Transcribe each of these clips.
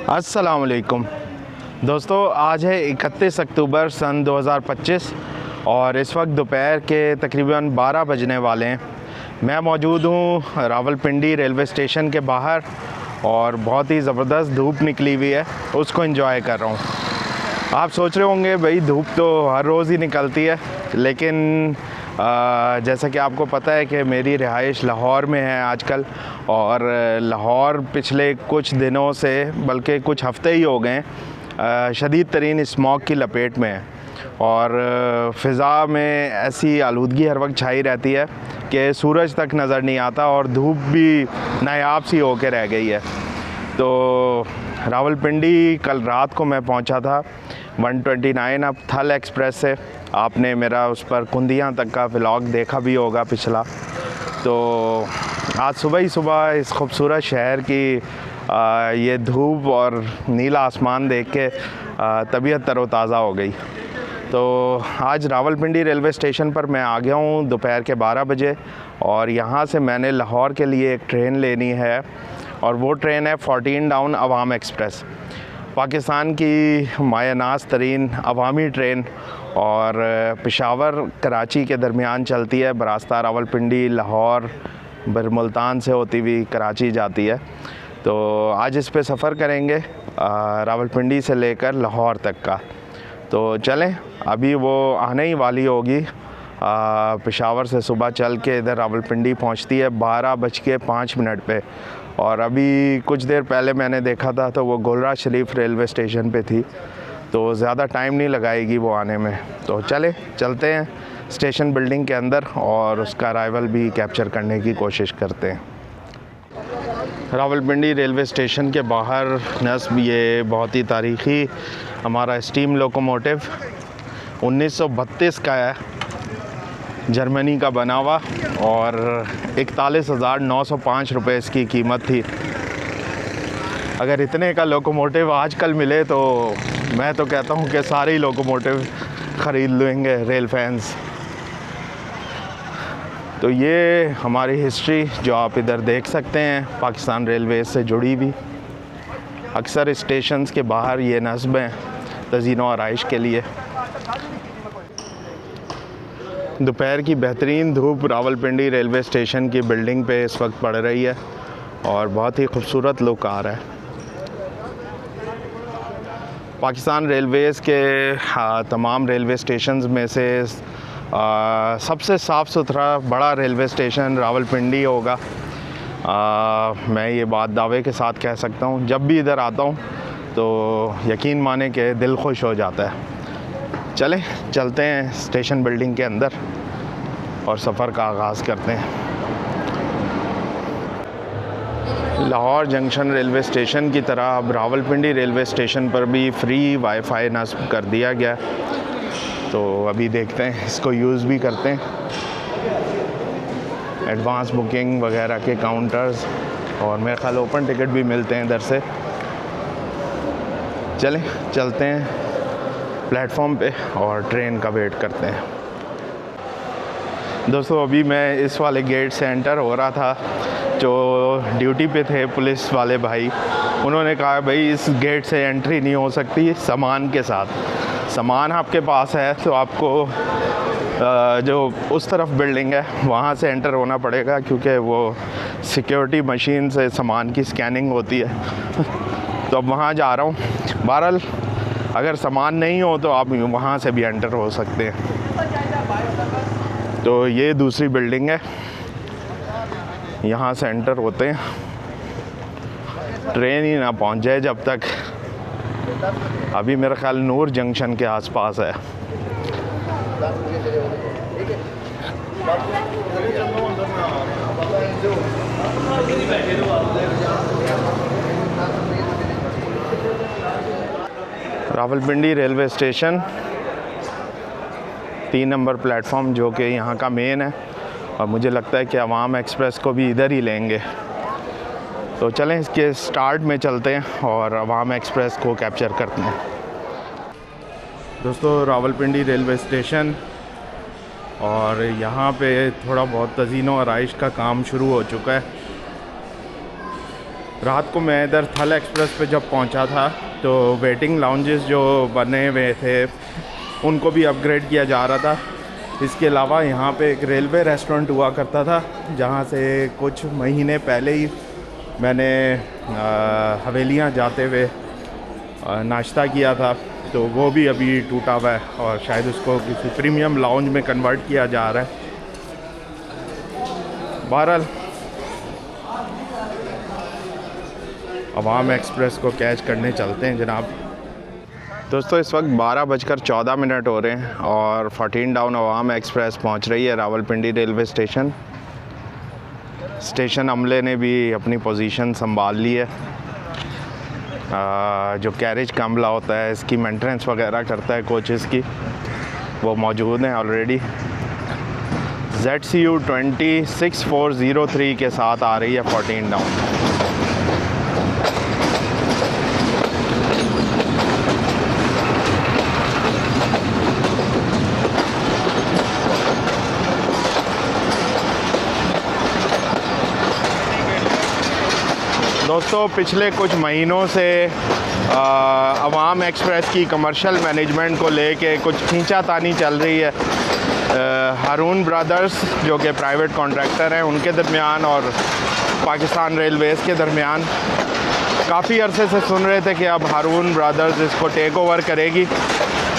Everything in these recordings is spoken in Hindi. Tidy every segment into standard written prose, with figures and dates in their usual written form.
अस्सलाम वालेकुम दोस्तों, आज है 31 अक्टूबर सन 2025 और इस वक्त दोपहर के तकरीबन 12 बजने वाले हैं। मैं मौजूद हूँ रावलपिंडी रेलवे स्टेशन के बाहर और बहुत ही ज़बरदस्त धूप निकली हुई है, उसको एंजॉय कर रहा हूँ। आप सोच रहे होंगे भाई धूप तो हर रोज़ ही निकलती है, लेकिन जैसा कि आपको पता है कि मेरी रिहाइश लाहौर में है आजकल, और लाहौर पिछले कुछ दिनों से बल्कि कुछ हफ्ते ही हो गए शदीद तरीन स्मॉग की लपेट में है और फ़िज़ा में ऐसी आलूदगी हर वक्त छाई रहती है कि सूरज तक नज़र नहीं आता और धूप भी नायाब सी होकर रह गई है। तो रावलपिंडी कल रात को मैं पहुंचा था 129 अब थल एक्सप्रेस से। आपने मेरा उस पर कुंदियाँ तक का व्लॉग देखा भी होगा पिछला। तो आज सुबह ही सुबह इस खूबसूरत शहर की ये धूप और नीला आसमान देख के तबीयत तरोताज़ा हो गई। तो आज रावलपिंडी रेलवे स्टेशन पर मैं आ गया हूँ दोपहर के 12 बजे और यहाँ से मैंने लाहौर के लिए एक ट्रेन लेनी है और वो ट्रेन है 14 डाउन अवाम एक्सप्रेस, पाकिस्तान की मायनाज़ तरीन अवामी ट्रेन और पेशावर कराची के दरमियान चलती है। बरास्ता रावलपिंडी लाहौर बरमुल्तान से होती हुई कराची जाती है। तो आज इस पे सफ़र करेंगे रावलपिंडी से लेकर लाहौर तक का। तो चलें, अभी वो आने ही वाली होगी। पेशावर से सुबह चल के इधर रावलपिंडी पहुंचती है 12:05 पे और अभी कुछ देर पहले मैंने देखा था तो वो गोलरा शरीफ रेलवे स्टेशन पे थी, तो ज़्यादा टाइम नहीं लगाएगी वो आने में। तो चलते हैं स्टेशन बिल्डिंग के अंदर और उसका अराइवल भी कैप्चर करने की कोशिश करते हैं। रावलपिंडी रेलवे स्टेशन के बाहर नस्ब ये बहुत ही तारीख़ी हमारा स्टीम लोकोमोटिव 1932 का है, जर्मनी का बना हुआ और 41,905 रुपये इसकी कीमत थी। अगर इतने का लोकोमोटिव आजकल मिले तो मैं तो कहता हूँ कि सारे ही लोकोमोटिव ख़रीद लेंगे रेल फैंस। तो ये हमारी हिस्ट्री जो आप इधर देख सकते हैं पाकिस्तान रेलवे से जुड़ी हुई। अक्सर स्टेशंस के बाहर ये नस्ब हैं तज़ीनो आराइश के लिए। दोपहर की बेहतरीन धूप रावलपिंडी रेलवे स्टेशन की बिल्डिंग पे इस वक्त पड़ रही है और बहुत ही खूबसूरत लुक आ रहा है। पाकिस्तान रेलवेज़ के तमाम रेलवे स्टेशंस में से सबसे साफ़ सुथरा बड़ा रेलवे स्टेशन रावलपिंडी होगा। मैं ये बात दावे के साथ कह सकता हूँ। जब भी इधर आता हूँ तो यकीन माने कि दिल खुश हो जाता है। चलते हैं स्टेशन बिल्डिंग के अंदर और सफ़र का आगाज़ करते हैं। लाहौर जंक्शन रेलवे स्टेशन की तरह अब रावलपिंडी रेलवे स्टेशन पर भी फ्री वाईफाई नस्ब कर दिया गया। तो अभी देखते हैं, इसको यूज़ भी करते हैं। एडवांस बुकिंग वगैरह के काउंटर्स और मेरे ख्याल ओपन टिकट भी मिलते हैं इधर से। चलते हैं प्लेटफॉर्म पे और ट्रेन का वेट करते हैं। दोस्तों अभी मैं इस वाले गेट से एंटर हो रहा था, जो ड्यूटी पे थे पुलिस वाले भाई, उन्होंने कहा भाई इस गेट से एंट्री नहीं हो सकती सामान के साथ। सामान आपके पास है तो आपको जो उस तरफ बिल्डिंग है वहाँ से एंटर होना पड़ेगा, क्योंकि वो सिक्योरिटी मशीन से सामान की स्कैनिंग होती है। तो अब वहाँ जा रहा हूँ। बहरहाल अगर सामान नहीं हो तो आप वहाँ से भी एंटर हो सकते हैं। तो ये दूसरी बिल्डिंग है, यहाँ से एंटर होते हैं। ट्रेन ही ना पहुँच जाए जब तक। अभी मेरा ख्याल नूर जंक्शन के आसपास है। Rawalpindi railway station 3 number platform जो कि यहाँ का मेन है और मुझे लगता है कि अवाम एक्सप्रेस को भी इधर ही लेंगे। तो चलें इसके स्टार्ट में चलते हैं और अवाम एक्सप्रेस को कैप्चर करते हैं। दोस्तों रावलपिंडी रेलवे स्टेशन और यहाँ पे थोड़ा बहुत तज़ीनो आराइश का काम शुरू हो चुका है। रात को मैं इधर थल एक्सप्रेस पे जब पहुंचा था तो वेटिंग लाउंजेस जो बने हुए थे उनको भी अपग्रेड किया जा रहा था। इसके अलावा यहाँ पे एक रेलवे रेस्टोरेंट हुआ करता था जहाँ से कुछ महीने पहले ही मैंने हवेलियाँ जाते हुए नाश्ता किया था, तो वो भी अभी टूटा हुआ है और शायद उसको किसी प्रीमियम लाउंज में कन्वर्ट किया जा रहा है। बहरहाल अवाम एक्सप्रेस को कैच करने चलते हैं जनाब। दोस्तों इस वक्त 12:14 हो रहे हैं और 14 डाउन अवाम एक्सप्रेस पहुंच रही है रावलपिंडी रेलवे स्टेशन। स्टेशन अमले ने भी अपनी पोजीशन संभाल ली है। जो कैरेज का अमला होता है, इसकी मेंटेनेंस वगैरह करता है कोचेस की, वो मौजूद हैं ऑलरेडी। ZCU 26403 के साथ आ रही है 14 डाउन। दोस्तों पिछले कुछ महीनों से अवाम एक्सप्रेस की कमर्शियल मैनेजमेंट को लेके कुछ खींचातानी चल रही है। हारून ब्रदर्स जो कि प्राइवेट कॉन्ट्रैक्टर हैं उनके दरमियान और पाकिस्तान रेलवेज़ के दरमियान काफ़ी अरसे से सुन रहे थे कि अब हारून ब्रदर्स इसको टेक ओवर करेगी,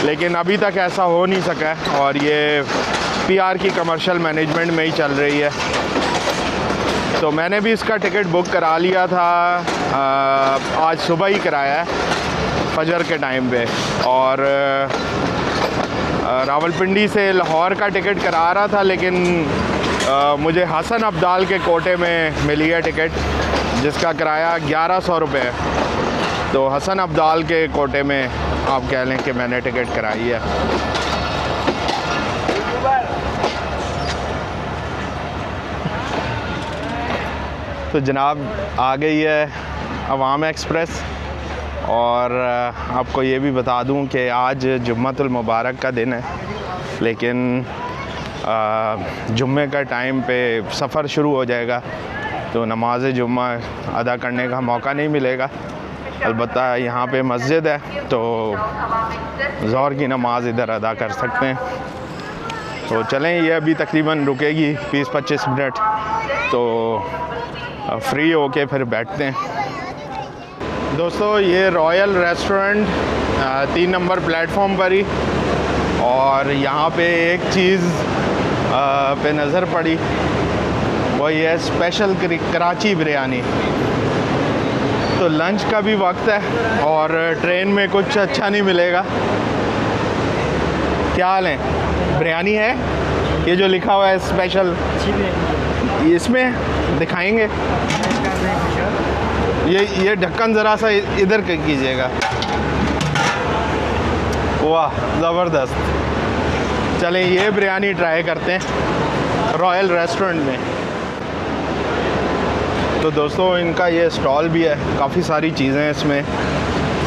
लेकिन अभी तक ऐसा हो नहीं सका है और ये PR की कमर्शियल मैनेजमेंट में ही चल रही है। तो मैंने भी इसका टिकट बुक करा लिया था, आज सुबह ही कराया है फजर के टाइम पे, और रावलपिंडी से लाहौर का टिकट करा रहा था, लेकिन मुझे हसन अब्दाल के कोटे में मिली है टिकट जिसका किराया 1100 रुपये। तो हसन अब्दाल के कोटे में आप कह लें कि मैंने टिकट कराई है। तो जनाब आ गई है अवाम एक्सप्रेस, और आपको ये भी बता दूं कि आज जुम्मतुल मुबारक का दिन है, लेकिन जुम्मे का टाइम पे सफ़र शुरू हो जाएगा तो नमाज जुम्मा अदा करने का मौका नहीं मिलेगा। अलबत्ता यहाँ पे मस्जिद है तो ज़ोहर की नमाज इधर अदा कर सकते हैं। तो चलें, ये अभी तकरीबन रुकेगी 20-25 मिनट, तो फ्री होके फिर बैठते हैं। दोस्तों ये रॉयल रेस्टोरेंट 3 नंबर प्लेटफॉर्म पर ही, और यहाँ पे एक चीज़ पे नज़र पड़ी, वो ये स्पेशल कराची बिरयानी। तो लंच का भी वक्त है और ट्रेन में कुछ अच्छा नहीं मिलेगा। क्या हाल है? बिरयानी है, ये जो लिखा हुआ है स्पेशल, इसमें दिखाएंगे। ये ढक्कन ज़रा सा इधर कीजिएगा। वाह ज़बरदस्त। चलें ये बिरयानी ट्राई करते हैं रॉयल रेस्टोरेंट में। तो दोस्तों इनका ये स्टॉल भी है, काफ़ी सारी चीज़ें हैं इसमें,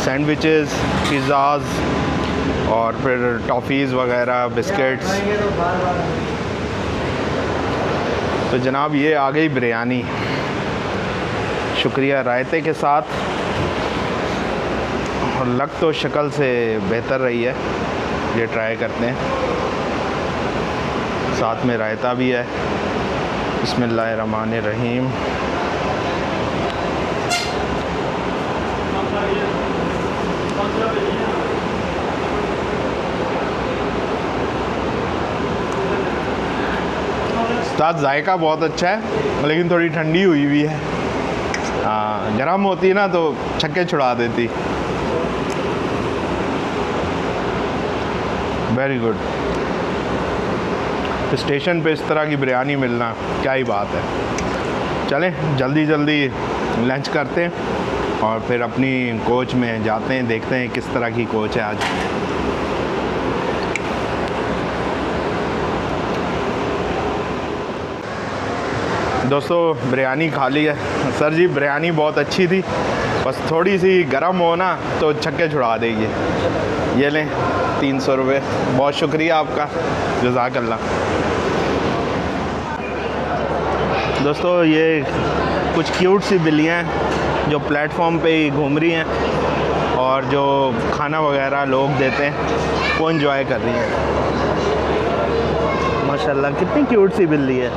सैंडविचेस, पिज़्ज़ाज़ और फिर टॉफ़ीज़ वगैरह, बिस्किट्स। तो जनाब ये आ गई बिरयानी, शुक्रिया, रायते के साथ, और लग तो शक्ल से बेहतर रही है। ये ट्राई करते हैं, साथ में रायता भी है। बिस्मिल्लाहिर्रहमानिर्रहीम। साथ जायका बहुत अच्छा है, लेकिन थोड़ी ठंडी हुई हुई है। हाँ, गर्म होती है ना तो छक्के छुड़ा देती। Very good. स्टेशन पे इस तरह की बिरयानी मिलना क्या ही बात है। चलें जल्दी जल्दी लंच करते हैं और फिर अपनी कोच में जाते हैं, देखते हैं किस तरह की कोच है आज। दोस्तों बिरयानी खा ली है। सर जी बिरयानी बहुत अच्छी थी, बस थोड़ी सी गर्म हो ना तो छक्के छुड़ा देगी। ये लें 300 रुपये, बहुत शुक्रिया आपका, जज़ाकल्लाह। दोस्तों ये कुछ क्यूट सी बिल्लियाँ हैं जो प्लेटफॉर्म पे ही घूम रही हैं और जो खाना वगैरह लोग देते हैं वो एंजॉय कर रही हैं। माशाल्लाह कितनी क्यूट सी बिल्ली है।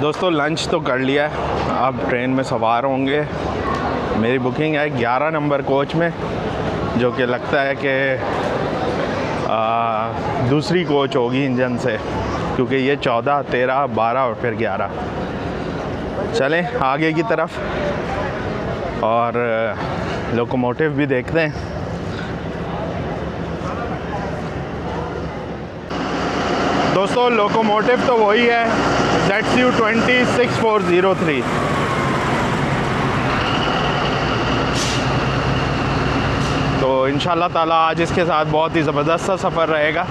दोस्तों लंच तो कर लिया है, अब ट्रेन में सवार होंगे। मेरी बुकिंग है 11 नंबर कोच में, जो कि लगता है कि दूसरी कोच होगी इंजन से, क्योंकि ये 14, 13, 12 और फिर 11। चलें आगे की तरफ और लोकोमोटिव भी देखते हैं। दोस्तों लोकोमोटिव तो वही है, ZCU-20-6403। तो इंशाल्लाह ताला आज इसके साथ बहुत ही ज़बरदस्त सा सफ़र रहेगा।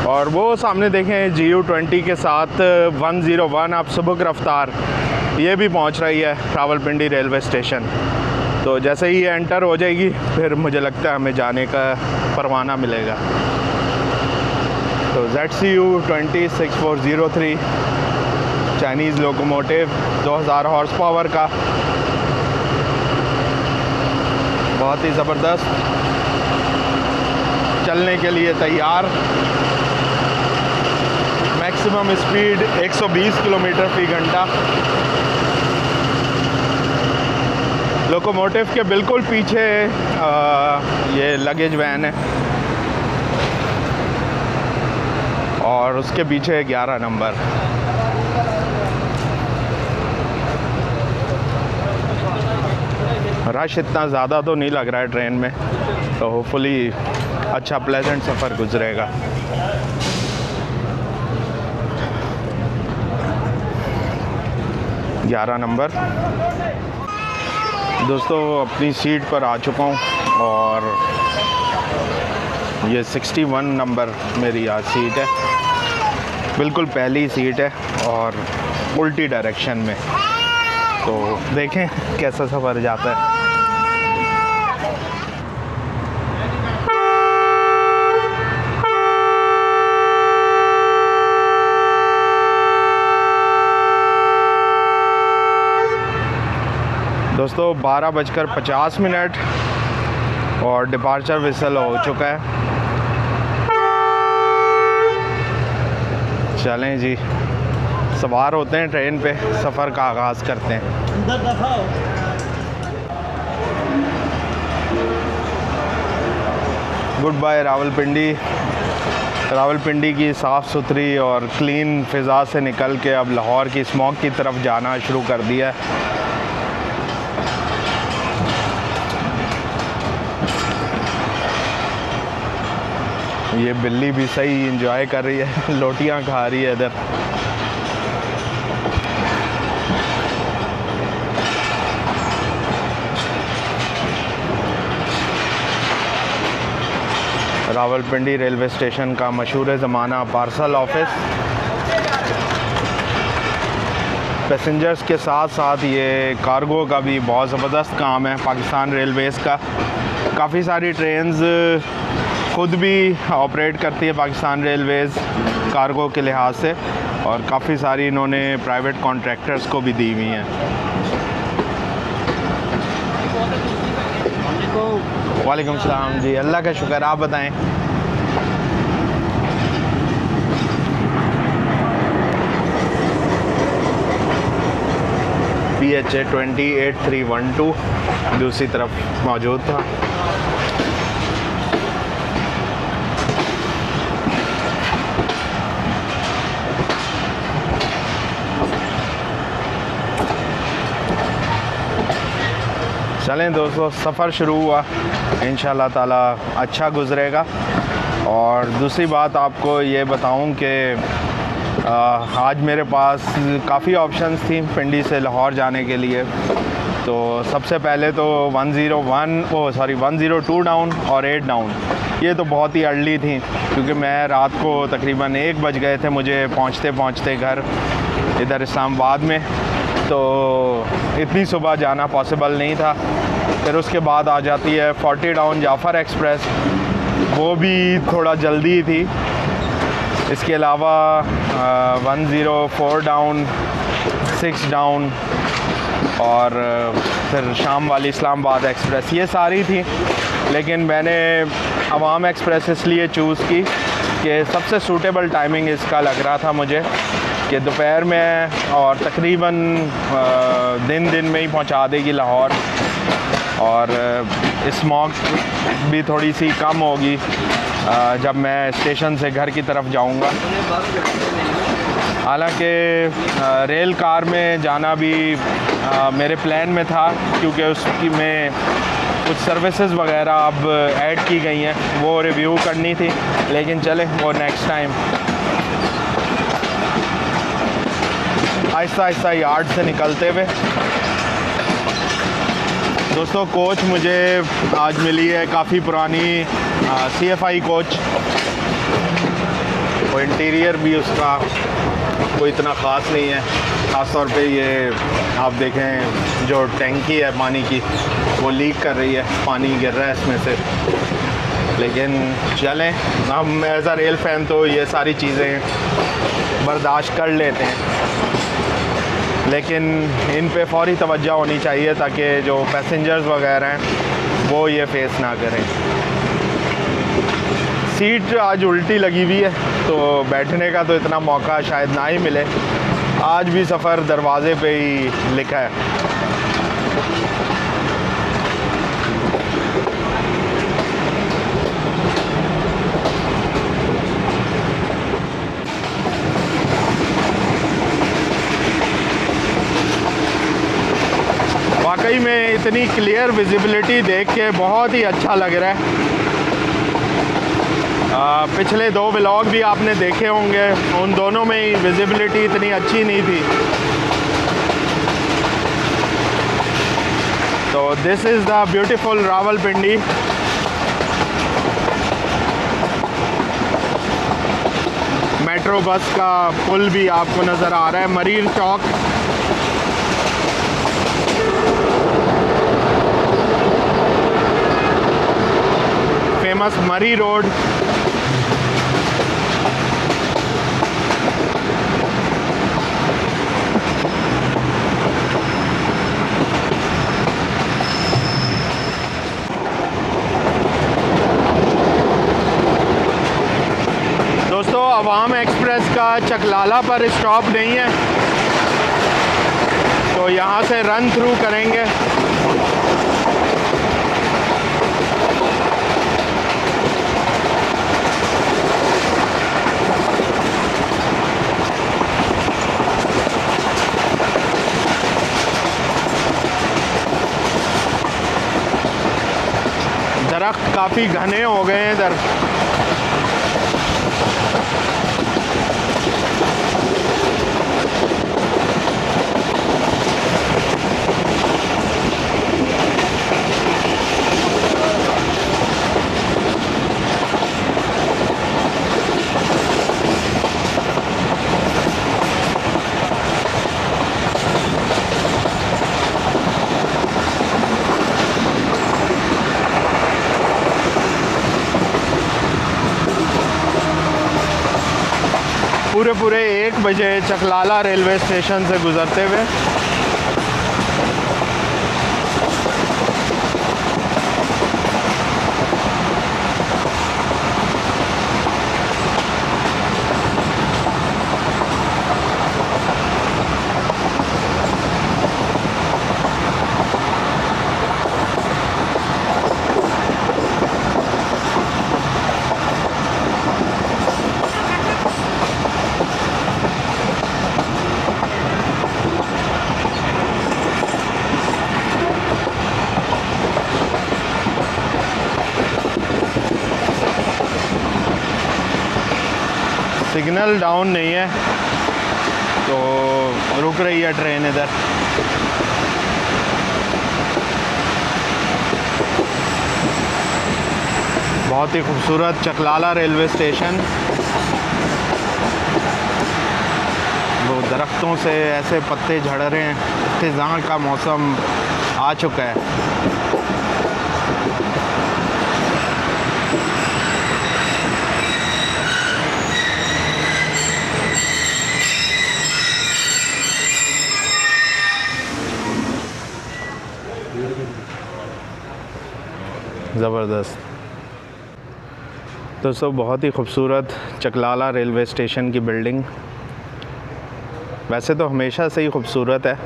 और वो सामने देखें GU-20 के साथ 101 अब सुबह रफ्तार, ये भी पहुंच रही है रावलपिंडी रेलवे स्टेशन। तो जैसे ही ये एंटर हो जाएगी फिर मुझे लगता है हमें जाने का परवाना मिलेगा। तो ZCU-20-6403 Chinese locomotive 2000 horse power का, बहुत ही ज़बरदस्त, चलने के लिए तैयार। मैक्सिमम स्पीड 120 किलोमीटर फ़ी घंटा। लोकोमोटिव के बिल्कुल पीछे ये लगेज वैन है और उसके पीछे 11 नंबर। रश इतना ज़्यादा तो नहीं लग रहा है ट्रेन में, तो होपफुली अच्छा प्लेजेंट सफ़र गुजरेगा। ग्यारह नंबर। दोस्तों अपनी सीट पर आ चुका हूँ और ये 61 नंबर मेरी आज सीट है, बिल्कुल पहली सीट है और उल्टी डायरेक्शन में। तो देखें कैसा सफ़र जाता है। दोस्तों 12:50 और डिपार्चर विसल हो चुका है। चलें जी, सवार होते हैं ट्रेन पे, सफ़र का आगाज़ करते हैं। Good bye Rawalpindi. रावलपिंडी की साफ़ सुथरी और क्लीन फ़िज़ा से निकल के अब लाहौर की स्मॉग की तरफ जाना शुरू कर दिया है। ये बिल्ली भी सही एंजॉय कर रही है, लोटियां खा रही है इधर। रावलपिंडी रेलवे स्टेशन का मशहूर ज़माना पार्सल ऑफिस। पैसेंजर्स के साथ साथ ये कार्गो का भी बहुत ज़बरदस्त काम है पाकिस्तान रेलवेज़ का। काफ़ी सारी ट्रेन्स खुद भी ऑपरेट करती है पाकिस्तान रेलवेज़ कार्गो के लिहाज से, और काफ़ी सारी इन्होंने प्राइवेट कॉन्ट्रैक्टर्स को भी दी हुई हैं। वालेकुम सलाम जी, अल्लाह का शुक्र, आप बताएं। PHA 28312 दूसरी तरफ मौजूद था। चलें दोस्तों, सफ़र शुरू हुआ, इंशाल्लाह ताला अच्छा गुज़रेगा। और दूसरी बात आपको ये बताऊं कि आज मेरे पास काफ़ी ऑप्शंस थी पिंडी से लाहौर जाने के लिए। तो सबसे पहले तो 102 डाउन और 8 डाउन, ये तो बहुत ही अर्ली थी, क्योंकि मैं रात को तकरीबन 1 बज गए थे मुझे पहुंचते पहुंचते घर इधर इस्लामाबाद में। तो इतनी सुबह जाना पॉसिबल नहीं था। फिर उसके बाद आ जाती है 40 डाउन जाफ़र एक्सप्रेस, वो भी थोड़ा जल्दी थी। इसके अलावा 104 डाउन, 6 डाउन और फिर शाम वाली इस्लामाबाद एक्सप्रेस, ये सारी थी। लेकिन मैंने अवाम एक्सप्रेस इसलिए चूज़ की कि सबसे सूटेबल टाइमिंग इसका लग रहा था मुझे कि दोपहर में और तकरीबन दिन में ही पहुंचा देगी लाहौर, और स्मॉग भी थोड़ी सी कम होगी जब मैं स्टेशन से घर की तरफ जाऊंगा। हालांकि रेल कार में जाना भी मेरे प्लान में था, क्योंकि उसकी में कुछ सर्विसेज वगैरह अब ऐड की गई हैं, वो रिव्यू करनी थी, लेकिन चले वो next time. Aahista Aahista yard से निकलते हुए दोस्तों, कोच मुझे आज मिली है काफ़ी पुरानी CFI कोच। वो इंटीरियर भी उसका कोई इतना ख़ास नहीं है, ख़ास तौर पे ये आप देखें जो टैंकी है पानी की वो लीक कर रही है, पानी गिर रहा है इसमें से। लेकिन चलें, हम एज़ अ रेल फ़ैन तो ये सारी चीज़ें बर्दाश्त कर लेते हैं, लेकिन इन पे फौरी तवज्जो होनी चाहिए ताकि जो पैसेंजर्स वगैरह हैं वो ये फेस ना करें। सीट आज उल्टी लगी हुई है, तो बैठने का तो इतना मौका शायद ना ही मिले। आज भी सफ़र दरवाज़े पे ही लिखा है। वाकई में इतनी क्लियर विजिबिलिटी देख के बहुत ही अच्छा लग रहा है। पिछले 2 व्लॉग भी आपने देखे होंगे, उन दोनों में ही विजिबिलिटी इतनी अच्छी नहीं थी। तो this is the beautiful Rawalpindi. Metro bus का पुल भी आपको नज़र आ रहा है, मरीन चौक। फेमस मरी रोड। दोस्तों, अवाम एक्सप्रेस का चकलाला पर स्टॉप नहीं है, तो यहाँ से रन थ्रू करेंगे। दरख्त काफ़ी घने हो गए हैं इधर। पूरे 1 बजे चकलाला रेलवे स्टेशन से गुज़रते हुए सिग्नल डाउन नहीं है, तो रुक रही है ट्रेन इधर। बहुत ही खूबसूरत चकलाला रेलवे स्टेशन। वो दरख्तों से ऐसे पत्ते झड़ रहे हैं, ख़िज़ां का मौसम आ चुका है। ज़बरदस्त। दोस्तों बहुत ही खूबसूरत चकलाला रेलवे स्टेशन की बिल्डिंग। वैसे तो हमेशा से ही खूबसूरत है,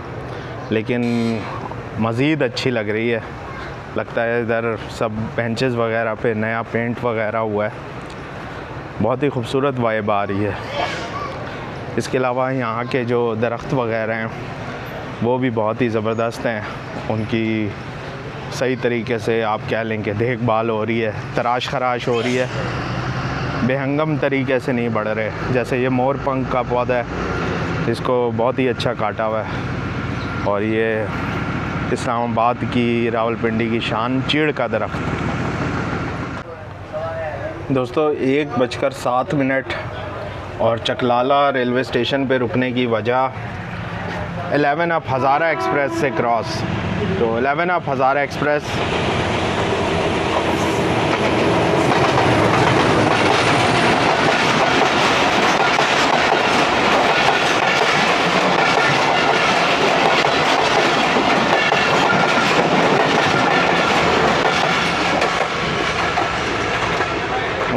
लेकिन मज़ीद अच्छी लग रही है। लगता है इधर सब बेंचेस वगैरह पे नया पेंट वगैरह हुआ है। बहुत ही खूबसूरत वाइब आ रही है। इसके अलावा यहाँ के जो दरख्त वगैरह हैं वो भी बहुत ही ज़बरदस्त हैं। उनकी सही तरीके से आप कह लें कि देखभाल हो रही है, तराश खराश हो रही है, बेहंगम तरीके से नहीं बढ़ रहे। जैसे ये मोर पंख का पौधा है, इसको बहुत ही अच्छा काटा हुआ है। और ये इस्लामाबाद की रावलपिंडी की शान चीड़ का दरख्त। दोस्तों 1:07 और चकलाला रेलवे स्टेशन पे रुकने की वजह 11 अप हज़ारा एक्सप्रेस से क्रॉस। तो 11 अप हज़ारा एक्सप्रेस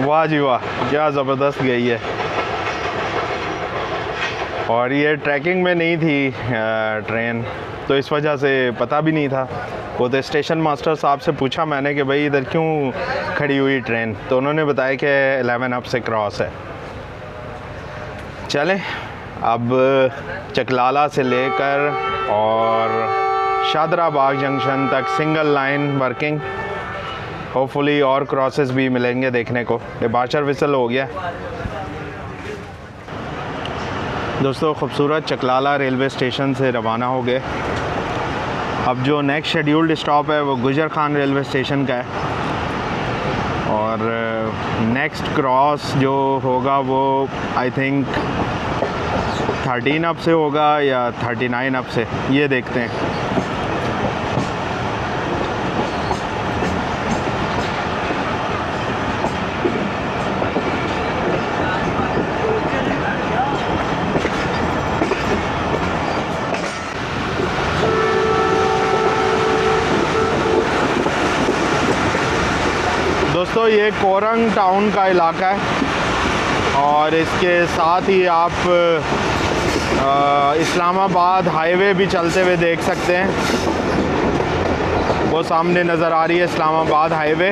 वाह जी वाह, क्या ज़बरदस्त गई है। और ये ट्रैकिंग में नहीं थी ट्रेन, तो इस वजह से पता भी नहीं था। वो तो स्टेशन मास्टर साहब से पूछा मैंने कि भाई इधर क्यों खड़ी हुई ट्रेन, तो उन्होंने बताया कि 11 अप से क्रॉस है। चलें अब चकलाला से लेकर और शादरा बाग जंक्शन तक सिंगल लाइन वर्किंग। होपफुली और क्रॉसेस भी मिलेंगे देखने को। डिपार्चर विसल हो गया। दोस्तों खूबसूरत चकलाला रेलवे स्टेशन से रवाना हो गए। अब जो नेक्स्ट शेड्यूल्ड स्टॉप है वो गुजर खान रेलवे स्टेशन का है। और नेक्स्ट क्रॉस जो होगा वो आई थिंक 13 अप से होगा या 39 अप से, ये देखते हैं। दोस्तों ये कोरंग टाउन का इलाका है और इसके साथ ही आप इस्लामाबाद हाईवे भी चलते हुए देख सकते हैं। वो सामने नज़र आ रही है इस्लामाबाद हाईवे।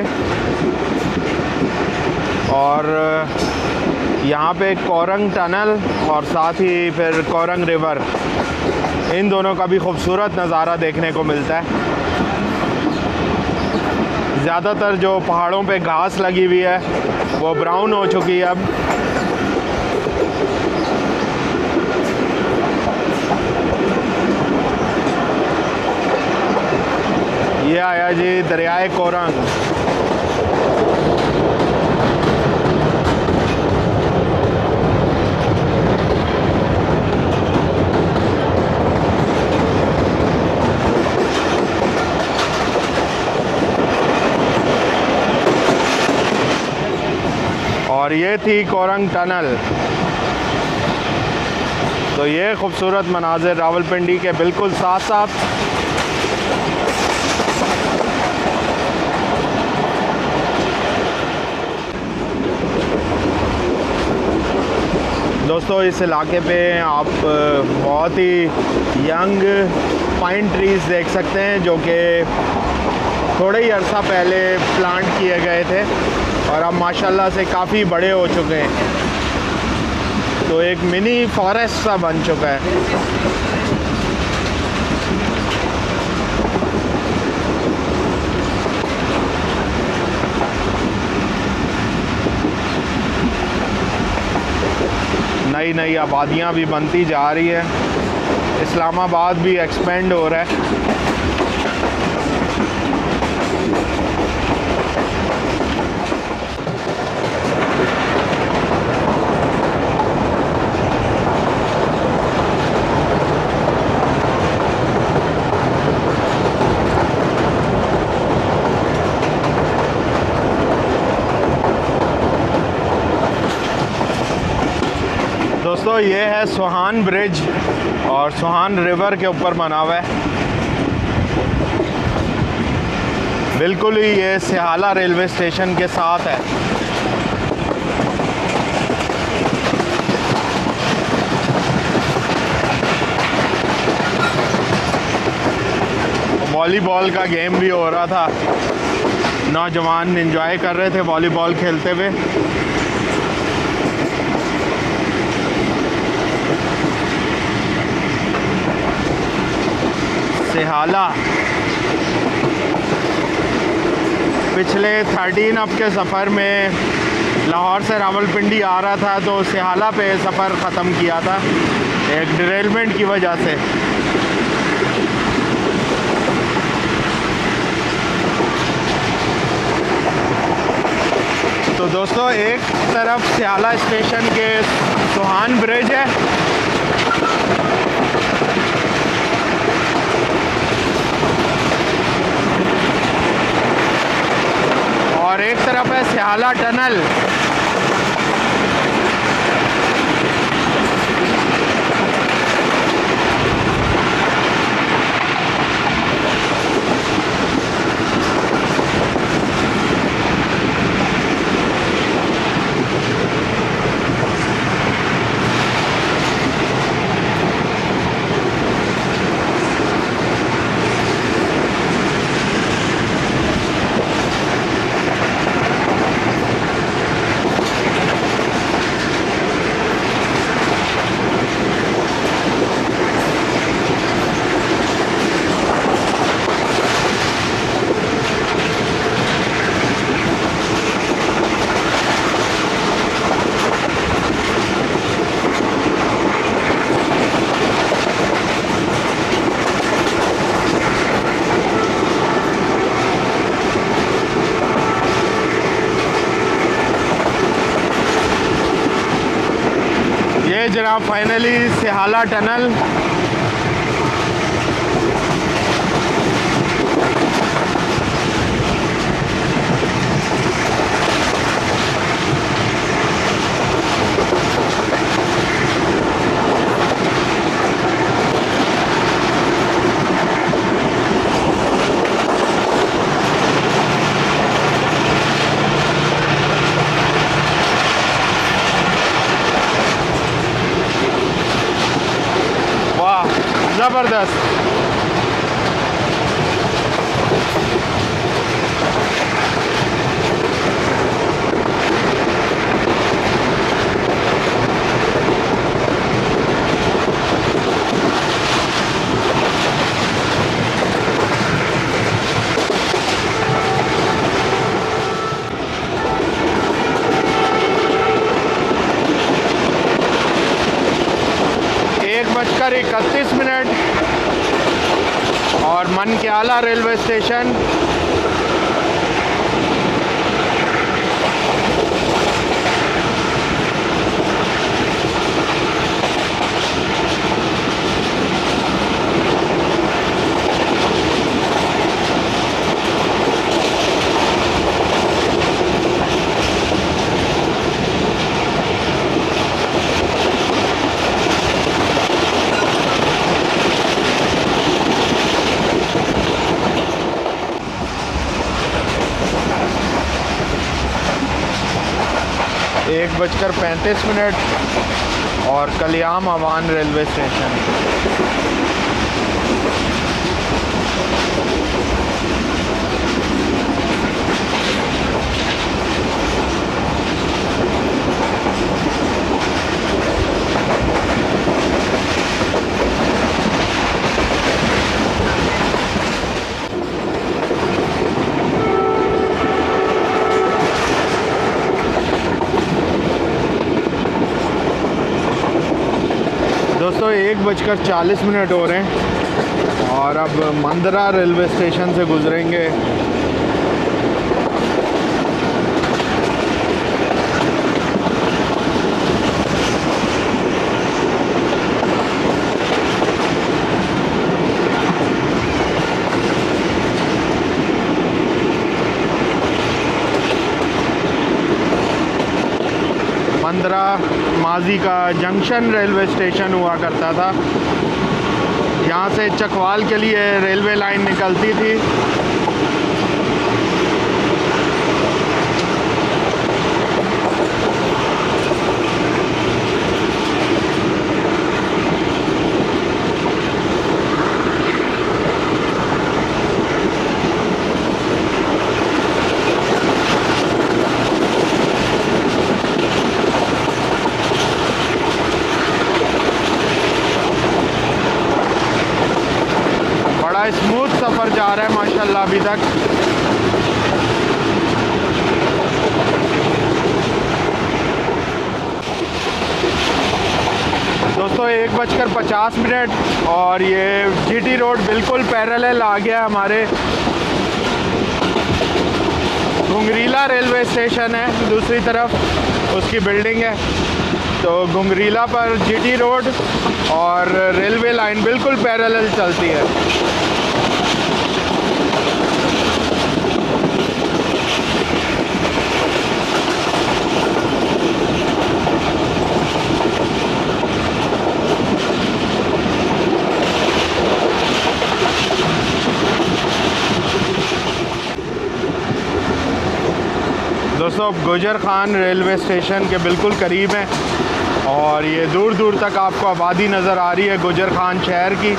और यहाँ पे कोरंग टनल और साथ ही फिर कोरंग रिवर, इन दोनों का भी खूबसूरत नज़ारा देखने को मिलता है। ज़्यादातर जो पहाड़ों पे घास लगी हुई है वो ब्राउन हो चुकी है अब। ये आया जी दरियाए कोरंग। और ये थी कोरंग टनल। तो ये खूबसूरत मनाज़िर रावलपिंडी के बिल्कुल साथ साथ। दोस्तों इस इलाके पे आप बहुत ही यंग पाइन ट्रीज़ देख सकते हैं जो कि थोड़े ही अरसा पहले प्लांट किए गए थे और अब माशाल्लाह से काफ़ी बड़े हो चुके हैं। तो एक मिनी फॉरेस्ट सा बन चुका है। नई नई आबादियाँ भी बनती जा रही है। इस्लामाबाद भी एक्सपेंड हो रहा है। दोस्तों ये है सुहान ब्रिज और सुहान रिवर के ऊपर बना हुआ है। बिल्कुल ही ये सिहाला रेलवे स्टेशन के साथ है। वॉलीबॉल का गेम भी हो रहा था, नौजवान एंजॉय कर रहे थे वॉलीबॉल खेलते हुए। सिहाला पिछले 13 अप के सफ़र में लाहौर से रावलपिंडी आ रहा था तो सिहाला पे सफ़र ख़त्म किया था एक डिरेलमेंट की वजह से। तो दोस्तों एक तरफ सिहाला स्टेशन के सुहान ब्रिज है और एक तरफ है सिहाला टनल। जनाब फाइनली सिहाला टनल। ज़बरदस्त। बजकर 31 मिनट और मनक्याला रेलवे स्टेशन। एक बजकर 35 मिनट और कलियाम अवान रेलवे स्टेशन। दोस्तों 1:40 हो रहे हैं और अब मंदरा रेलवे स्टेशन से गुजरेंगे। मंदरा माजी का जंक्शन रेलवे स्टेशन हुआ करता था। यहाँ से चकवाल के लिए रेलवे लाइन निकलती थी। बड़ा स्मूथ सफ़र जा रहा है माशाल्लाह अभी तक। दोस्तों 1:50 और ये जीटी रोड बिल्कुल पैरेलल आ गया हमारे। घुंगरीला रेलवे स्टेशन है, दूसरी तरफ उसकी बिल्डिंग है। तो घुंगरीला पर जीटी रोड और रेलवे लाइन बिल्कुल पैरेलल चलती है। दोस्तों गुजर खान रेलवे स्टेशन के बिल्कुल करीब है और ये दूर दूर तक आपको आबादी नज़र आ रही है गुजर खान शहर की।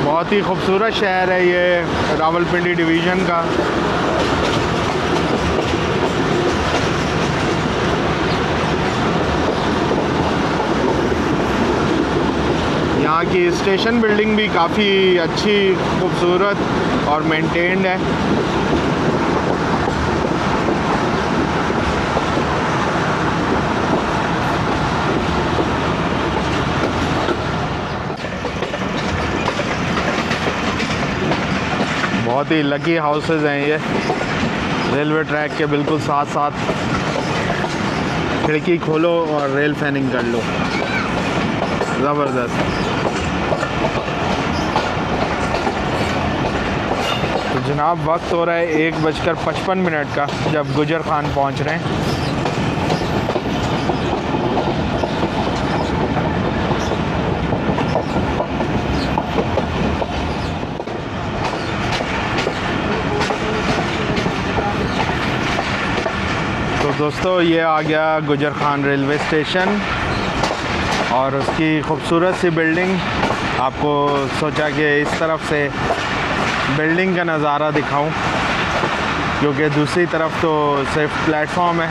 बहुत ही खूबसूरत शहर है ये रावलपिंडी डिवीज़न का। यहाँ की स्टेशन बिल्डिंग भी काफ़ी अच्छी, खूबसूरत और मेंटेन्ड है। बहुत ही लकी हाउसेस हैं ये, रेलवे ट्रैक के बिल्कुल साथ साथ। खिड़की खोलो और रेल फैनिंग कर लो, ज़बरदस्त। तो जनाब वक्त हो रहा है 1:55 का, जब गुजर खान पहुंच रहे हैं। तो दोस्तों ये आ गया गुजर खान रेलवे स्टेशन और उसकी खूबसूरत सी बिल्डिंग। आपको सोचा कि इस तरफ से बिल्डिंग का नज़ारा दिखाऊं, क्योंकि दूसरी तरफ तो सिर्फ प्लेटफॉर्म है।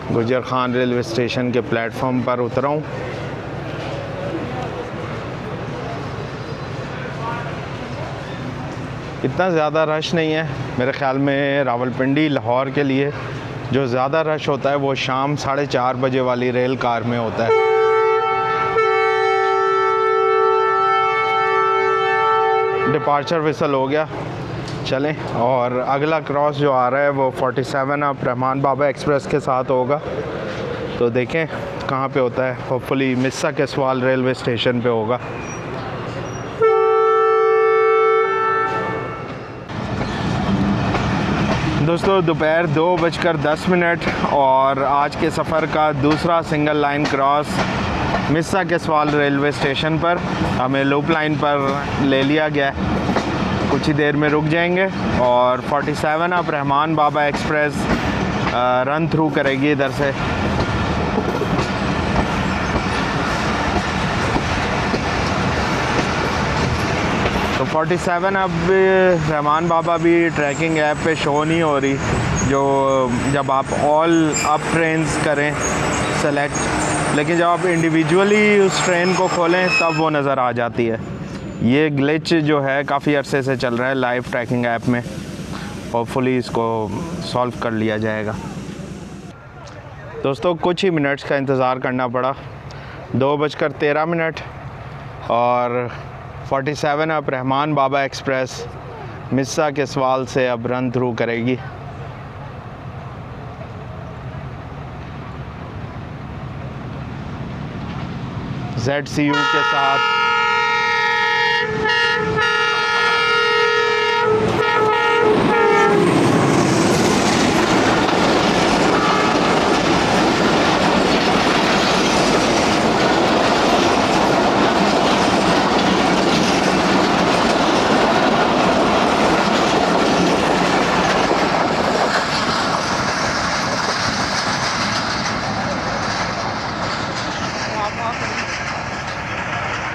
गुजर खान रेलवे स्टेशन के प्लेटफॉर्म पर उतरा हूँ। इतना ज़्यादा रश नहीं है मेरे ख़्याल में। रावलपिंडी लाहौर के लिए जो ज़्यादा रश होता है वो शाम 4:30 बजे वाली रेल कार में होता है। डिपार्चर विसल हो गया, चलें। और अगला क्रॉस जो आ रहा है वो 47 अब रहमान बाबा एक्सप्रेस के साथ होगा। तो देखें कहाँ पे होता है। होपफुली मिस्सा केसवाल रेलवे स्टेशन पे होगा। दोस्तों दोपहर 2:10 और आज के सफ़र का दूसरा single line cross Missa Keswal railway station पर हमें लूप लाइन पर ले लिया गया है। कुछ ही देर में रुक जाएंगे और 47 अब रहमान बाबा एक्सप्रेस रन थ्रू करेगी इधर से। तो 47 अब रहमान बाबा भी ट्रैकिंग ऐप पे शो नहीं हो रही, जो जब आप ऑल अप ट्रेन्स करें सेलेक्ट, लेकिन जब आप इंडिविजुअली उस ट्रेन को खोलें तब वो नज़र आ जाती है। ये ग्लिच जो है काफ़ी अरसे से चल रहा है लाइव ट्रैकिंग ऐप में। होपफुली इसको सॉल्व कर लिया जाएगा। दोस्तों कुछ ही मिनट्स का इंतज़ार करना पड़ा। 2:13 और 47 अब रहमान बाबा एक्सप्रेस मिस्सा केसवाल से अब रन थ्रू करेगी। ZCU के साथ।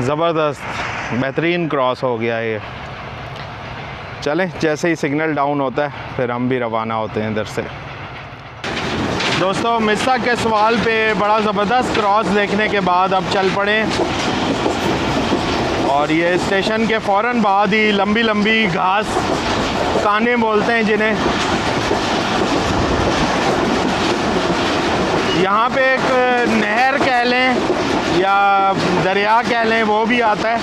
ज़बरदस्त बेहतरीन क्रॉस हो गया ये। चलें, जैसे ही सिग्नल डाउन होता है फिर हम भी रवाना होते हैं इधर से। दोस्तों, मिस्सा के सवाल पे बड़ा ज़बरदस्त क्रॉस देखने के बाद अब चल पड़े, और ये स्टेशन के फ़ौरन बाद ही लंबी लंबी घास काने बोलते हैं जिन्हें, यहाँ पे एक नहर कह लें या दरिया कह लें, वो भी आता है,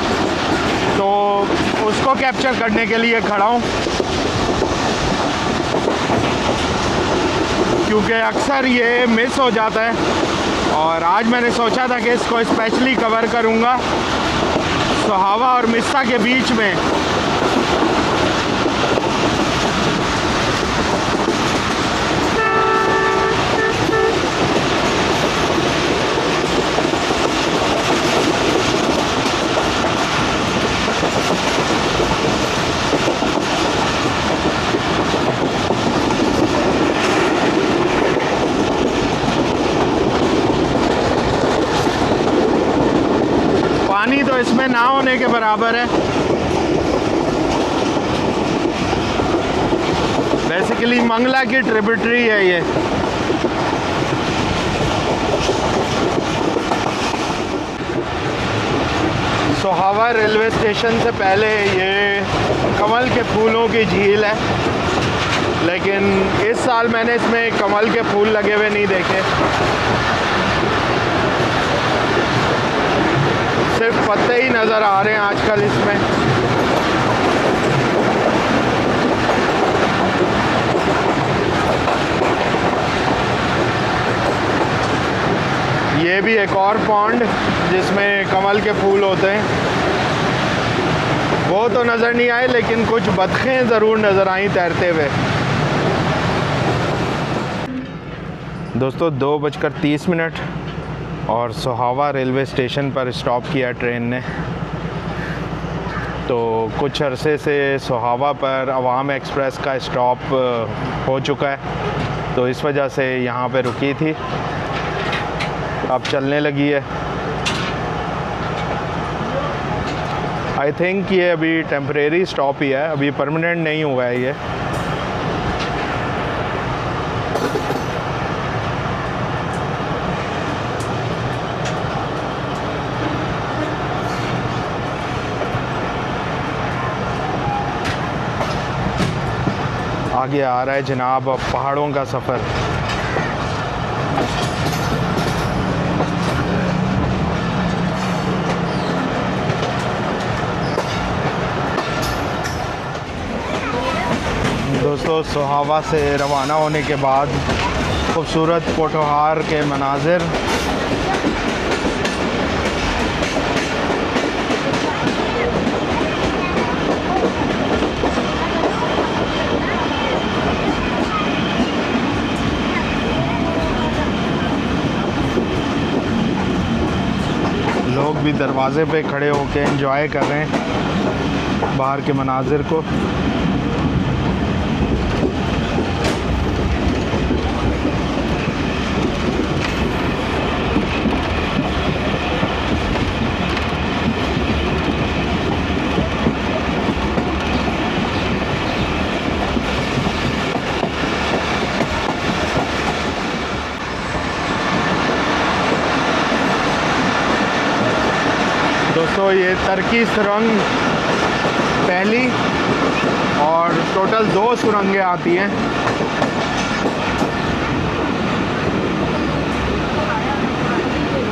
तो उसको कैप्चर करने के लिए खड़ा हूँ, क्योंकि अक्सर ये मिस हो जाता है। और आज मैंने सोचा था कि इसको स्पेशली कवर करूँगा। सोहावा और मिस्सा के बीच में पानी तो इसमें ना होने के बराबर है। बेसिकली मंगला की ट्रिब्यूटरी है ये। सोहावा रेलवे स्टेशन से पहले ये कमल के फूलों की झील है, लेकिन इस साल मैंने इसमें कमल के फूल लगे हुए नहीं देखे, सिर्फ पत्ते ही नज़र आ रहे हैं आजकल इसमें। ये भी एक और पॉन्ड जिसमें कमल के फूल होते हैं, वो तो नज़र नहीं आए, लेकिन कुछ बतखें ज़रूर नज़र आई तैरते हुए। दोस्तों, 2:30 और सोहावा रेलवे स्टेशन पर स्टॉप किया ट्रेन ने। तो कुछ अरसे से सोहावा पर अवाम एक्सप्रेस का स्टॉप हो चुका है, तो इस वजह से यहाँ पे रुकी थी, अब चलने लगी है। आई थिंक ये अभी टेम्परेरी स्टॉप ही है, अभी परमानेंट नहीं हुआ है ये। आगे आ रहा है जनाब अब पहाड़ों का सफ़र। दोस्तों, सोहावा से रवाना होने के बाद खूबसूरत पोठोहार के मनाजिर, लोग भी दरवाज़े पे खड़े होकर एंजॉय कर रहे हैं बाहर के मनाजिर को। दोस्तों, ये तरकी सुरंग पहली और टोटल 2 सुरंगें आती हैं।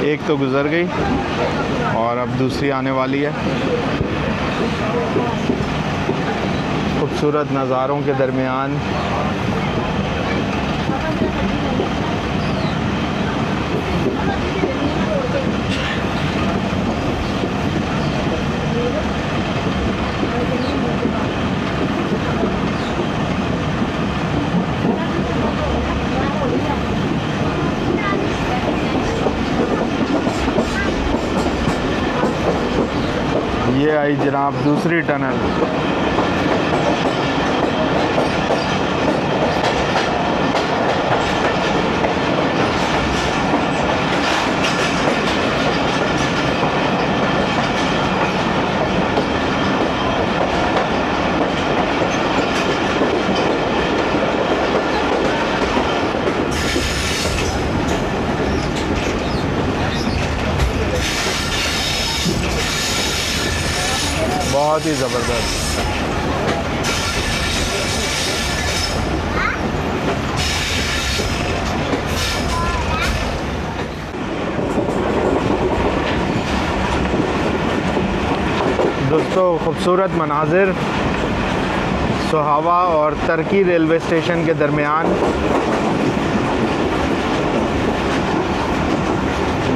एक तो गुज़र गई और अब दूसरी आने वाली है। खूबसूरत नज़ारों के दरमियान ये आई जनाब दूसरी टनल। बहुत ही ज़बरदस्त। दोस्तों खूबसूरत मनाजिर सुहावा और तुर्की रेलवे स्टेशन के दरमियान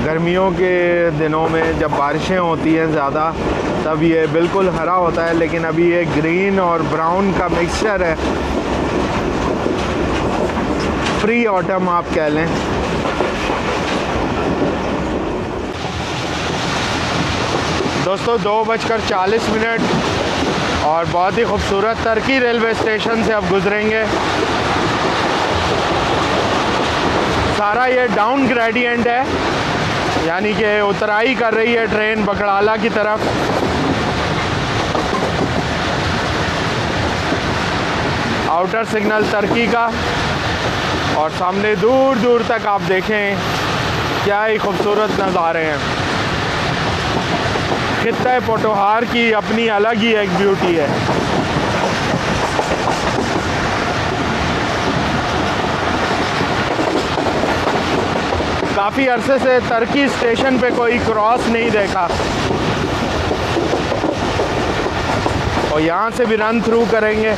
गर्मियों के दिनों में जब बारिशें होती हैं ज़्यादा, तब ये बिल्कुल हरा होता है, लेकिन अभी ये ग्रीन और ब्राउन का मिक्सचर है। प्री ऑटम आप कह लें। दोस्तों 2:40 और बहुत ही खूबसूरत तुर्की रेलवे स्टेशन से अब गुजरेंगे। सारा ये डाउन ग्रेडियंट है, यानी कि उतराई कर रही है ट्रेन बकड़ाला की तरफ। आउटर सिग्नल तुर्की का, और सामने दूर दूर तक आप देखें क्या ही खूबसूरत नज़ारे हैं। खित्ता पोटोहार की अपनी अलग ही एक ब्यूटी है। काफ़ी अरसे से तुर्की स्टेशन पे कोई क्रॉस नहीं देखा, और यहाँ से भी रन थ्रू करेंगे।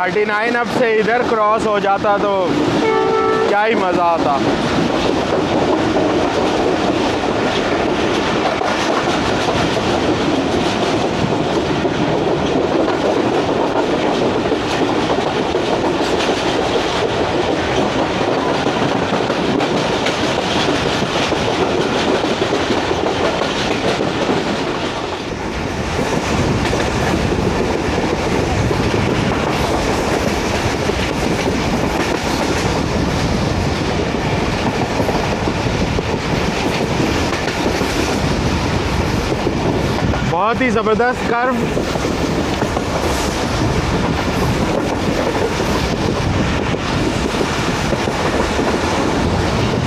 $39 अब से इधर क्रॉस हो जाता तो क्या ही मज़ा आता। बहुत ही ज़बरदस्त कर्व।